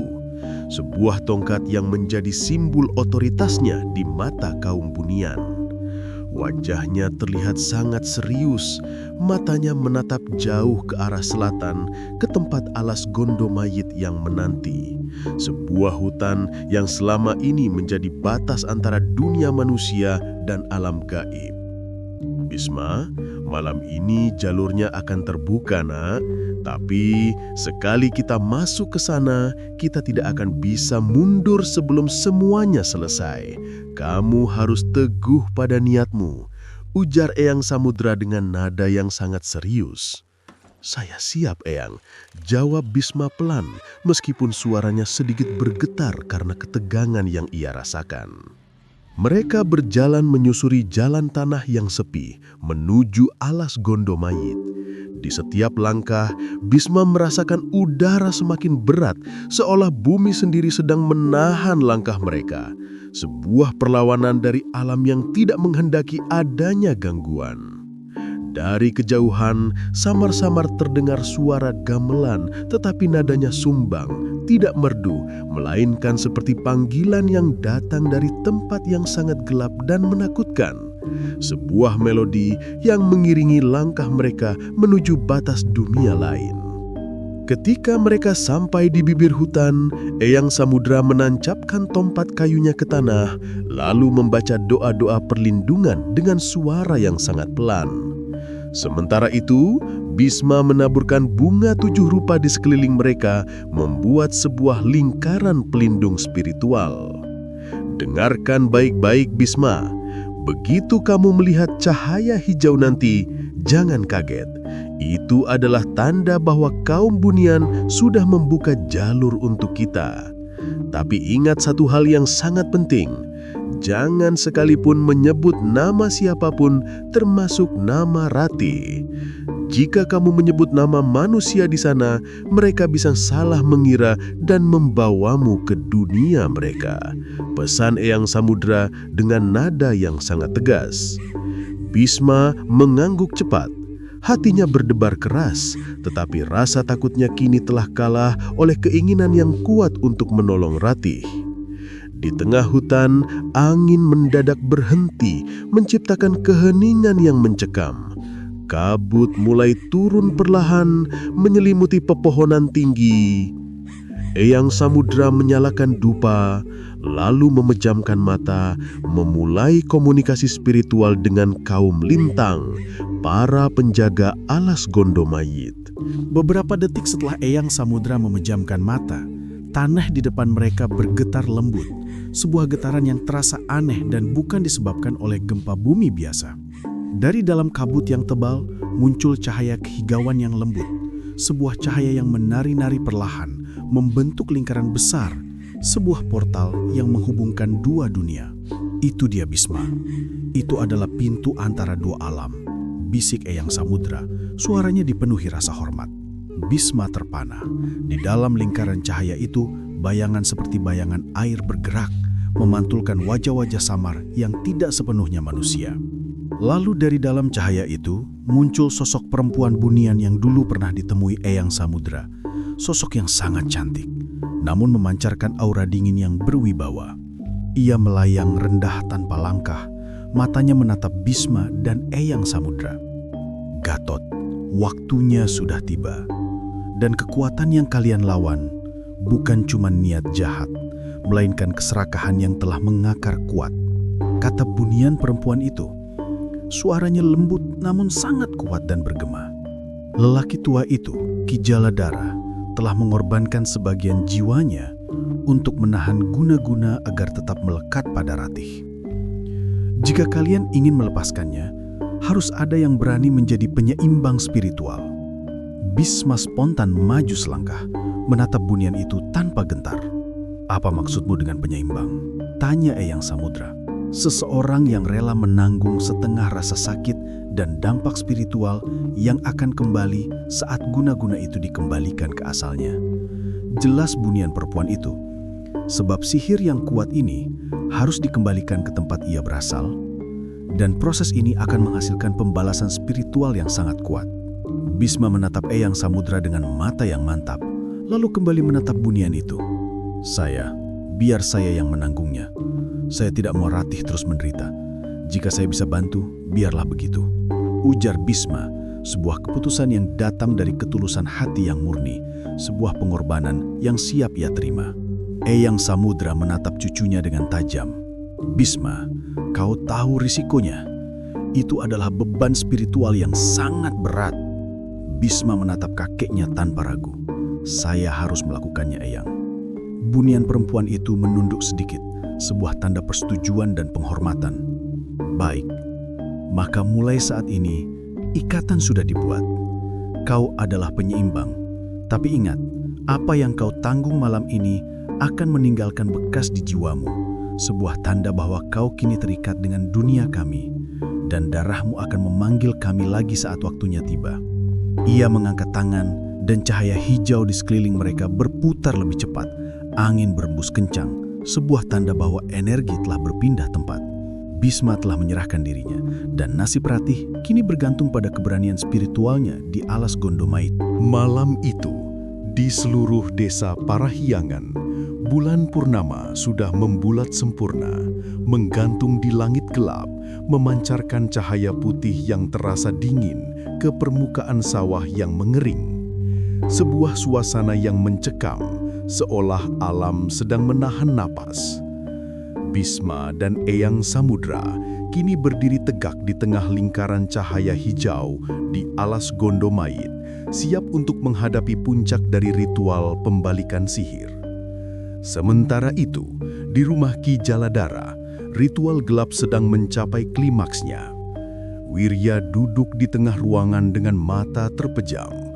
Sebuah tongkat yang menjadi simbol otoritasnya di mata kaum bunian. Wajahnya terlihat sangat serius, matanya menatap jauh ke arah selatan, ke tempat alas Gondomayit yang menanti. Sebuah hutan yang selama ini menjadi batas antara dunia manusia dan alam gaib. Bisma, malam ini jalurnya akan terbuka, nak. Tapi sekali kita masuk ke sana, kita tidak akan bisa mundur sebelum semuanya selesai. Kamu harus teguh pada niatmu, ujar Eyang Samudra dengan nada yang sangat serius. Saya siap, Eyang, jawab Bisma pelan, meskipun suaranya sedikit bergetar karena ketegangan yang ia rasakan. Mereka berjalan menyusuri jalan tanah yang sepi, menuju alas Gondomayit. Di setiap langkah, Bisma merasakan udara semakin berat, seolah bumi sendiri sedang menahan langkah mereka. Sebuah perlawanan dari alam yang tidak menghendaki adanya gangguan. Dari kejauhan, samar-samar terdengar suara gamelan, tetapi nadanya sumbang, tidak merdu, melainkan seperti panggilan yang datang dari tempat yang sangat gelap dan menakutkan. Sebuah melodi yang mengiringi langkah mereka menuju batas dunia lain. Ketika mereka sampai di bibir hutan, Eyang Samudra menancapkan tompat kayunya ke tanah, lalu membaca doa-doa perlindungan dengan suara yang sangat pelan. Sementara itu, Bisma menaburkan bunga 7 rupa di sekeliling mereka, membuat sebuah lingkaran pelindung spiritual. Dengarkan baik-baik, Bisma. Begitu kamu melihat cahaya hijau nanti, jangan kaget. Itu adalah tanda bahwa kaum Bunian sudah membuka jalur untuk kita. Tapi ingat satu hal yang sangat penting. Jangan sekalipun menyebut nama siapapun, termasuk nama Rati. Jika kamu menyebut nama manusia di sana, mereka bisa salah mengira dan membawamu ke dunia mereka. Pesan Eyang Samudra dengan nada yang sangat tegas. Bisma mengangguk cepat. Hatinya berdebar keras, tetapi rasa takutnya kini telah kalah oleh keinginan yang kuat untuk menolong Ratih. Di tengah hutan, angin mendadak berhenti, menciptakan keheningan yang mencekam. Kabut mulai turun perlahan, menyelimuti pepohonan tinggi. Eyang Samudra menyalakan dupa, lalu memejamkan mata, memulai komunikasi spiritual dengan kaum Lintang, para penjaga alas Gondomayit. Beberapa detik setelah Eyang Samudra memejamkan mata, tanah di depan mereka bergetar lembut. Sebuah getaran yang terasa aneh dan bukan disebabkan oleh gempa bumi biasa. Dari dalam kabut yang tebal, muncul cahaya kehigauan yang lembut. Sebuah cahaya yang menari-nari perlahan, membentuk lingkaran besar. Sebuah portal yang menghubungkan dua dunia. Itu dia Bisma. Itu adalah pintu antara dua alam. Bisik Eyang Samudra, suaranya dipenuhi rasa hormat. Bisma terpana. Di dalam lingkaran cahaya itu, bayangan seperti bayangan air bergerak, memantulkan wajah-wajah samar yang tidak sepenuhnya manusia. Lalu dari dalam cahaya itu, muncul sosok perempuan Bunian yang dulu pernah ditemui Eyang Samudra. Sosok yang sangat cantik, namun memancarkan aura dingin yang berwibawa. Ia melayang rendah tanpa langkah, matanya menatap Bisma dan Eyang Samudra. Gatot, waktunya sudah tiba. Dan kekuatan yang kalian lawan bukan cuma niat jahat, melainkan keserakahan yang telah mengakar kuat, kata Bunian perempuan itu. Suaranya lembut namun sangat kuat dan bergema. Lelaki tua itu, Ki Jaladara, telah mengorbankan sebagian jiwanya untuk menahan guna-guna agar tetap melekat pada Ratih. Jika kalian ingin melepaskannya, harus ada yang berani menjadi penyeimbang spiritual. Bisma spontan maju selangkah, menatap Bunian itu tanpa gentar. Apa maksudmu dengan penyeimbang? Tanya Eyang Samudra. Seseorang yang rela menanggung setengah rasa sakit dan dampak spiritual yang akan kembali saat guna-guna itu dikembalikan ke asalnya. Jelas Bunian perempuan itu, sebab sihir yang kuat ini harus dikembalikan ke tempat ia berasal, dan proses ini akan menghasilkan pembalasan spiritual yang sangat kuat. Bisma menatap Eyang Samudra dengan mata yang mantap, lalu kembali menatap Bunian itu. Biar saya yang menanggungnya. Saya tidak mau Ratih terus menderita. Jika saya bisa bantu, biarlah begitu. Ujar Bisma, sebuah keputusan yang datang dari ketulusan hati yang murni, sebuah pengorbanan yang siap ia terima. Eyang Samudra menatap cucunya dengan tajam. Bisma, kau tahu risikonya. Itu adalah beban spiritual yang sangat berat. Bisma menatap kakeknya tanpa ragu. Saya harus melakukannya, Eyang. Bunian perempuan itu menunduk sedikit, sebuah tanda persetujuan dan penghormatan. Baik, maka mulai saat ini, ikatan sudah dibuat. Kau adalah penyeimbang. Tapi ingat, apa yang kau tanggung malam ini akan meninggalkan bekas di jiwamu. Sebuah tanda bahwa kau kini terikat dengan dunia kami, dan darahmu akan memanggil kami lagi saat waktunya tiba. Ia mengangkat tangan, dan cahaya hijau di sekeliling mereka berputar lebih cepat. Angin berembus kencang, sebuah tanda bahwa energi telah berpindah tempat. Bisma telah menyerahkan dirinya, dan nasib Ratih kini bergantung pada keberanian spiritualnya di alas Gondomayit. Malam itu, di seluruh desa Parahyangan, bulan purnama sudah membulat sempurna, menggantung di langit gelap, memancarkan cahaya putih yang terasa dingin ke permukaan sawah yang mengering. Sebuah suasana yang mencekam, seolah alam sedang menahan napas. Bisma dan Eyang Samudra kini berdiri tegak di tengah lingkaran cahaya hijau di alas Gondomait, siap untuk menghadapi puncak dari ritual pembalikan sihir. Sementara itu, di rumah Ki Jaladara, ritual gelap sedang mencapai klimaksnya. Wirya duduk di tengah ruangan dengan mata terpejam.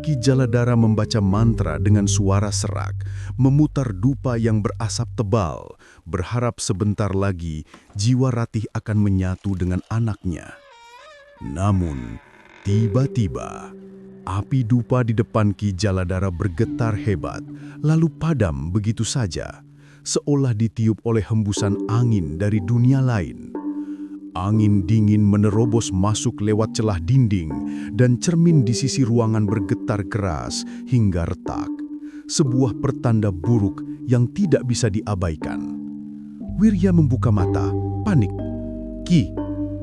Ki Jaladara membaca mantra dengan suara serak, memutar dupa yang berasap tebal, berharap sebentar lagi jiwa Ratih akan menyatu dengan anaknya. Namun, tiba-tiba, api dupa di depan Ki Jaladara bergetar hebat, lalu padam begitu saja, seolah ditiup oleh hembusan angin dari dunia lain. Angin dingin menerobos masuk lewat celah dinding dan cermin di sisi ruangan bergetar keras hingga retak. Sebuah pertanda buruk yang tidak bisa diabaikan. Wirya membuka mata, panik. "Ki,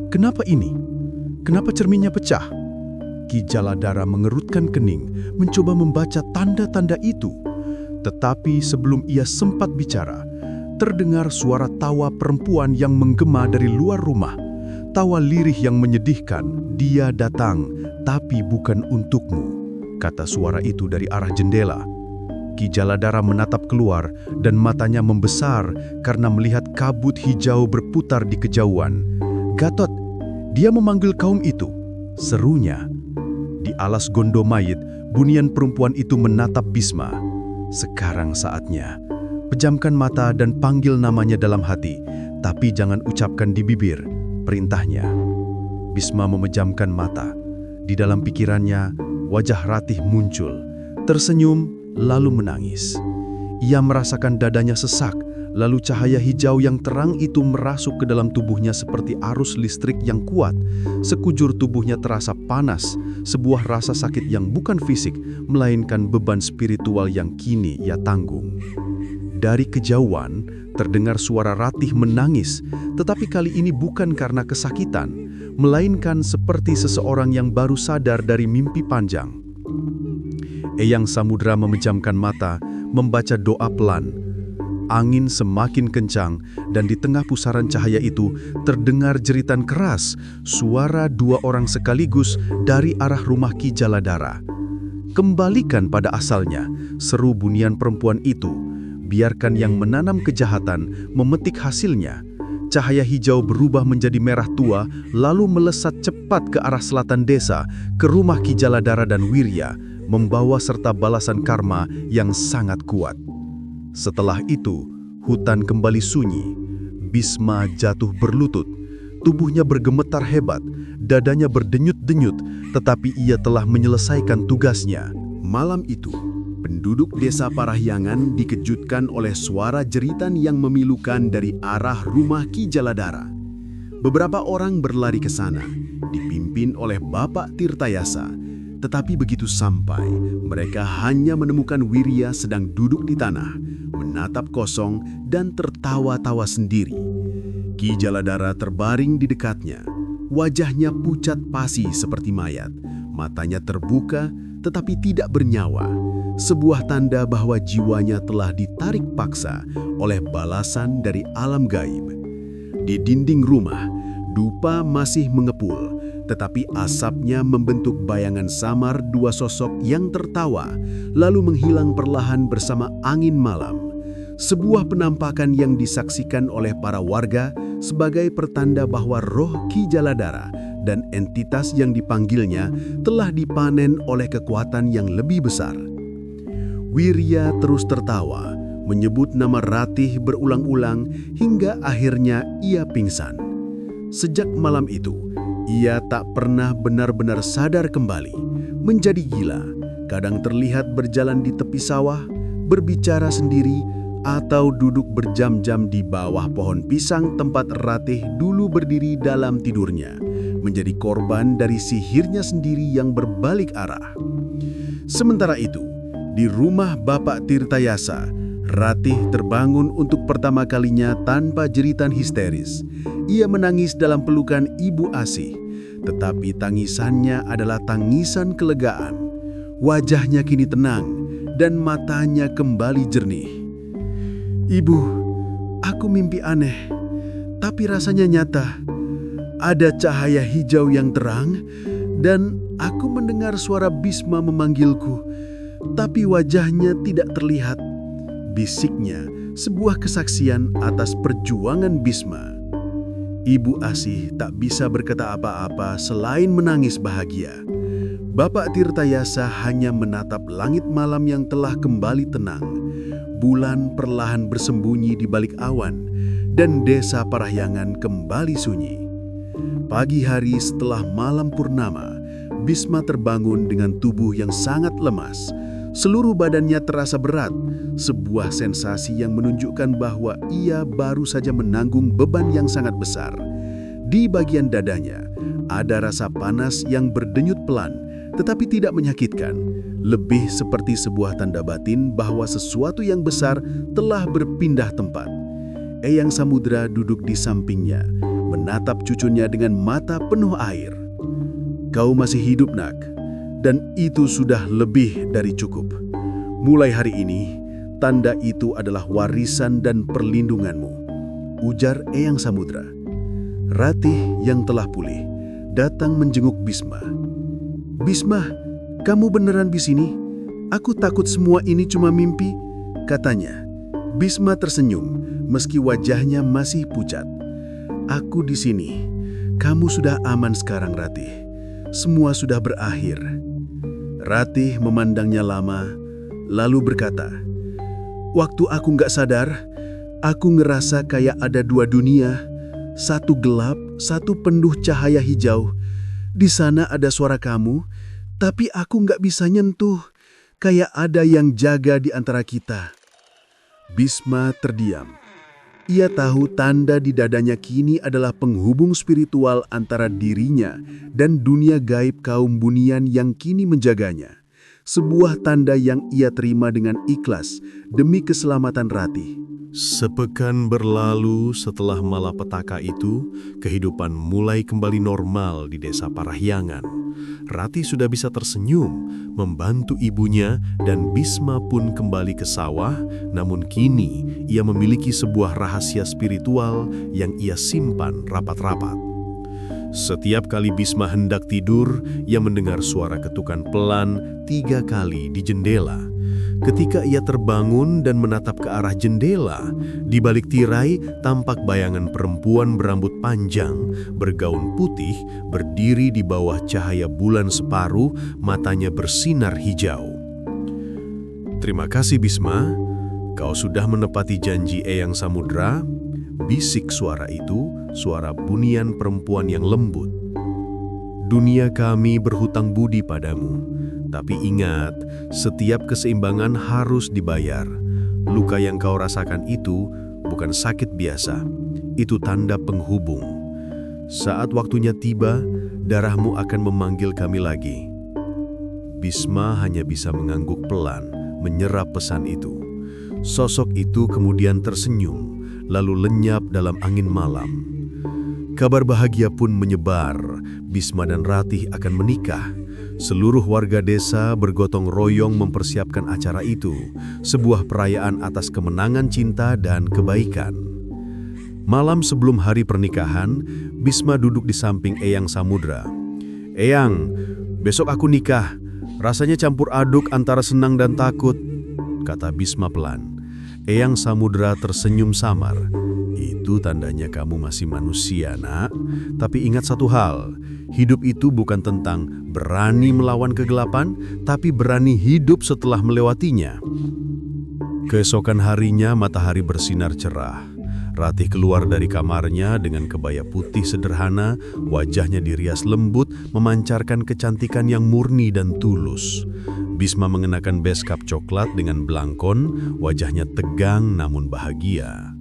kenapa ini? Kenapa cerminnya pecah?" Ki Jaladara mengerutkan kening, mencoba membaca tanda-tanda itu. Tetapi sebelum ia sempat bicara, terdengar suara tawa perempuan yang menggema dari luar rumah. Tawa lirih yang menyedihkan, "Dia datang, tapi bukan untukmu," kata suara itu dari arah jendela. Ki Jaladara menatap keluar dan matanya membesar karena melihat kabut hijau berputar di kejauhan. "Gatot, dia memanggil kaum itu," serunya. Di alas Gondomait, bunian perempuan itu menatap Bisma. "Sekarang saatnya. Pejamkan mata dan panggil namanya dalam hati, tapi jangan ucapkan di bibir," perintahnya. Bisma memejamkan mata. Di dalam pikirannya, wajah Ratih muncul, tersenyum lalu menangis. Ia merasakan dadanya sesak, lalu cahaya hijau yang terang itu merasuk ke dalam tubuhnya seperti arus listrik yang kuat. Sekujur tubuhnya terasa panas, sebuah rasa sakit yang bukan fisik, melainkan beban spiritual yang kini ia tanggung. Dari kejauhan, terdengar suara Ratih menangis, tetapi kali ini bukan karena kesakitan, melainkan seperti seseorang yang baru sadar dari mimpi panjang. Eyang Samudra memejamkan mata, membaca doa pelan. Angin semakin kencang, dan di tengah pusaran cahaya itu terdengar jeritan keras, suara dua orang sekaligus dari arah rumah Ki Jaladara. "Kembalikan pada asalnya," seru bunian perempuan itu. "Biarkan yang menanam kejahatan memetik hasilnya." Cahaya hijau berubah menjadi merah tua, lalu melesat cepat ke arah selatan desa, ke rumah Ki Jaladara dan Wirya, membawa serta balasan karma yang sangat kuat. Setelah itu, hutan kembali sunyi. Bisma jatuh berlutut. Tubuhnya bergemetar hebat, dadanya berdenyut-denyut, tetapi ia telah menyelesaikan tugasnya. Malam itu, penduduk desa Parahyangan dikejutkan oleh suara jeritan yang memilukan dari arah rumah Ki Jaladara. Beberapa orang berlari ke sana, dipimpin oleh Bapak Tirtayasa. Tetapi begitu sampai, mereka hanya menemukan Wirya sedang duduk di tanah, menatap kosong dan tertawa-tawa sendiri. Ki Jaladara terbaring di dekatnya. Wajahnya pucat pasi seperti mayat, matanya terbuka tetapi tidak bernyawa. Sebuah tanda bahwa jiwanya telah ditarik paksa oleh balasan dari alam gaib. Di dinding rumah, dupa masih mengepul, tetapi asapnya membentuk bayangan samar dua sosok yang tertawa, lalu menghilang perlahan bersama angin malam. Sebuah penampakan yang disaksikan oleh para warga sebagai pertanda bahwa roh Ki Jaladara dan entitas yang dipanggilnya telah dipanen oleh kekuatan yang lebih besar. Wirya terus tertawa, menyebut nama Ratih berulang-ulang hingga akhirnya ia pingsan. Sejak malam itu, ia tak pernah benar-benar sadar kembali, menjadi gila, kadang terlihat berjalan di tepi sawah, berbicara sendiri, atau duduk berjam-jam di bawah pohon pisang tempat Ratih dulu berdiri dalam tidurnya, menjadi korban dari sihirnya sendiri yang berbalik arah. Sementara itu, di rumah Bapak Tirtayasa, Ratih terbangun untuk pertama kalinya tanpa jeritan histeris. Ia menangis dalam pelukan Ibu Asih, tetapi tangisannya adalah tangisan kelegaan. Wajahnya kini tenang dan matanya kembali jernih. "Ibu, aku mimpi aneh, tapi rasanya nyata. Ada cahaya hijau yang terang, dan aku mendengar suara Bisma memanggilku, tapi wajahnya tidak terlihat. Bisiknya sebuah kesaksian atas perjuangan Bisma. Ibu Asih tak bisa berkata apa-apa selain menangis bahagia. Bapak Tirtayasa hanya menatap langit malam yang telah kembali tenang. Bulan perlahan bersembunyi di balik awan, dan desa Parahyangan kembali sunyi. Pagi hari setelah malam purnama, Bisma terbangun dengan tubuh yang sangat lemas. Seluruh badannya terasa berat, sebuah sensasi yang menunjukkan bahwa ia baru saja menanggung beban yang sangat besar. Di bagian dadanya, ada rasa panas yang berdenyut pelan, tetapi tidak menyakitkan. Lebih seperti sebuah tanda batin bahwa sesuatu yang besar telah berpindah tempat. Eyang Samudra duduk di sampingnya, menatap cucunya dengan mata penuh air. "Kau masih hidup, Nak, dan itu sudah lebih dari cukup. Mulai hari ini, tanda itu adalah warisan dan perlindunganmu," ujar Eyang Samudra. Ratih yang telah pulih datang menjenguk Bisma. "Bisma, kamu beneran di sini? Aku takut semua ini cuma mimpi," katanya. Bisma tersenyum meski wajahnya masih pucat. "Aku di sini. Kamu sudah aman sekarang, Ratih. Semua sudah berakhir." Ratih memandangnya lama, lalu berkata, "Waktu aku nggak sadar, aku ngerasa kayak ada dua dunia. Satu gelap, satu penuh cahaya hijau. Di sana ada suara kamu, tapi aku nggak bisa nyentuh. Kayak ada yang jaga di antara kita." Bisma terdiam. Ia tahu tanda di dadanya kini adalah penghubung spiritual antara dirinya dan dunia gaib kaum bunian yang kini menjaganya. Sebuah tanda yang ia terima dengan ikhlas demi keselamatan Ratih. Sepekan berlalu setelah malapetaka itu, kehidupan mulai kembali normal di desa Parahyangan. Ratih sudah bisa tersenyum, membantu ibunya, dan Bisma pun kembali ke sawah, namun kini ia memiliki sebuah rahasia spiritual yang ia simpan rapat-rapat. Setiap kali Bisma hendak tidur, ia mendengar suara ketukan pelan 3 kali di jendela. Ketika ia terbangun dan menatap ke arah jendela, di balik tirai tampak bayangan perempuan berambut panjang, bergaun putih, berdiri di bawah cahaya bulan separuh, matanya bersinar hijau. "Terima kasih, Bisma. Kau sudah menepati janji Eyang Samudra," bisik suara itu, suara bunian perempuan yang lembut. "Dunia kami berhutang budi padamu. Tapi ingat, setiap keseimbangan harus dibayar. Luka yang kau rasakan itu bukan sakit biasa. Itu tanda penghubung. Saat waktunya tiba, darahmu akan memanggil kami lagi." Bisma hanya bisa mengangguk pelan, menyerap pesan itu. Sosok itu kemudian tersenyum, lalu lenyap dalam angin malam. Kabar bahagia pun menyebar. Bisma dan Ratih akan menikah. Seluruh warga desa bergotong royong mempersiapkan acara itu, sebuah perayaan atas kemenangan cinta dan kebaikan. Malam sebelum hari pernikahan, Bisma duduk di samping Eyang Samudra. "Eyang, besok aku nikah. Rasanya campur aduk antara senang dan takut," kata Bisma pelan. Eyang Samudra tersenyum samar. "Itu tandanya kamu masih manusia, Nak. Tapi ingat satu hal, hidup itu bukan tentang berani melawan kegelapan, tapi berani hidup setelah melewatinya." Keesokan harinya matahari bersinar cerah. Ratih keluar dari kamarnya dengan kebaya putih sederhana, wajahnya dirias lembut, memancarkan kecantikan yang murni dan tulus. Bisma mengenakan beskap coklat dengan belangkon, wajahnya tegang namun bahagia.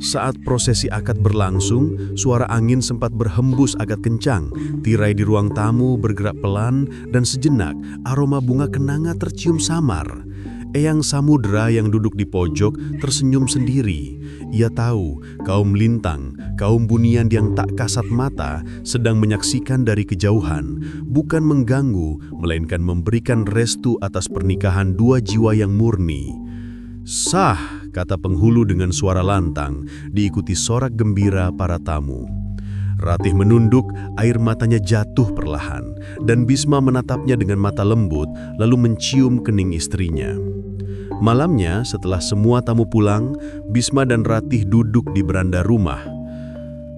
Saat prosesi akad berlangsung, suara angin sempat berhembus agak kencang, tirai di ruang tamu bergerak pelan, dan sejenak aroma bunga kenanga tercium samar. Eyang Samudra yang duduk di pojok tersenyum sendiri. Ia tahu kaum lintang, kaum bunian yang tak kasat mata sedang menyaksikan dari kejauhan, bukan mengganggu, melainkan memberikan restu atas pernikahan dua jiwa yang murni. "Sah," kata penghulu dengan suara lantang, diikuti sorak gembira para tamu. Ratih menunduk, air matanya jatuh perlahan, dan Bisma menatapnya dengan mata lembut, lalu mencium kening istrinya. Malamnya, setelah semua tamu pulang, Bisma dan Ratih duduk di beranda rumah.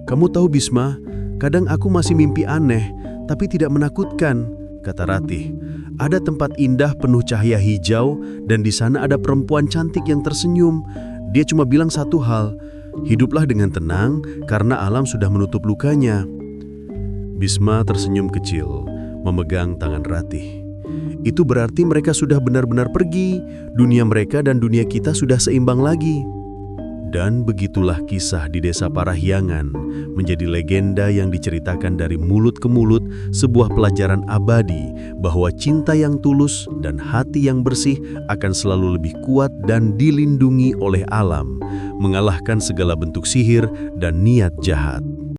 "Kamu tahu Bisma, kadang aku masih mimpi aneh, tapi tidak menakutkan," kata Ratih. "Ada tempat indah penuh cahaya hijau, dan di sana ada perempuan cantik yang tersenyum. Dia cuma bilang satu hal, 'Hiduplah dengan tenang, karena alam sudah menutup lukanya.'" Bisma tersenyum kecil, memegang tangan Ratih. "Itu berarti mereka sudah benar-benar pergi. Dunia mereka dan dunia kita sudah seimbang lagi." Dan begitulah kisah di Desa Parahyangan menjadi legenda yang diceritakan dari mulut ke mulut, sebuah pelajaran abadi bahwa cinta yang tulus dan hati yang bersih akan selalu lebih kuat dan dilindungi oleh alam, mengalahkan segala bentuk sihir dan niat jahat.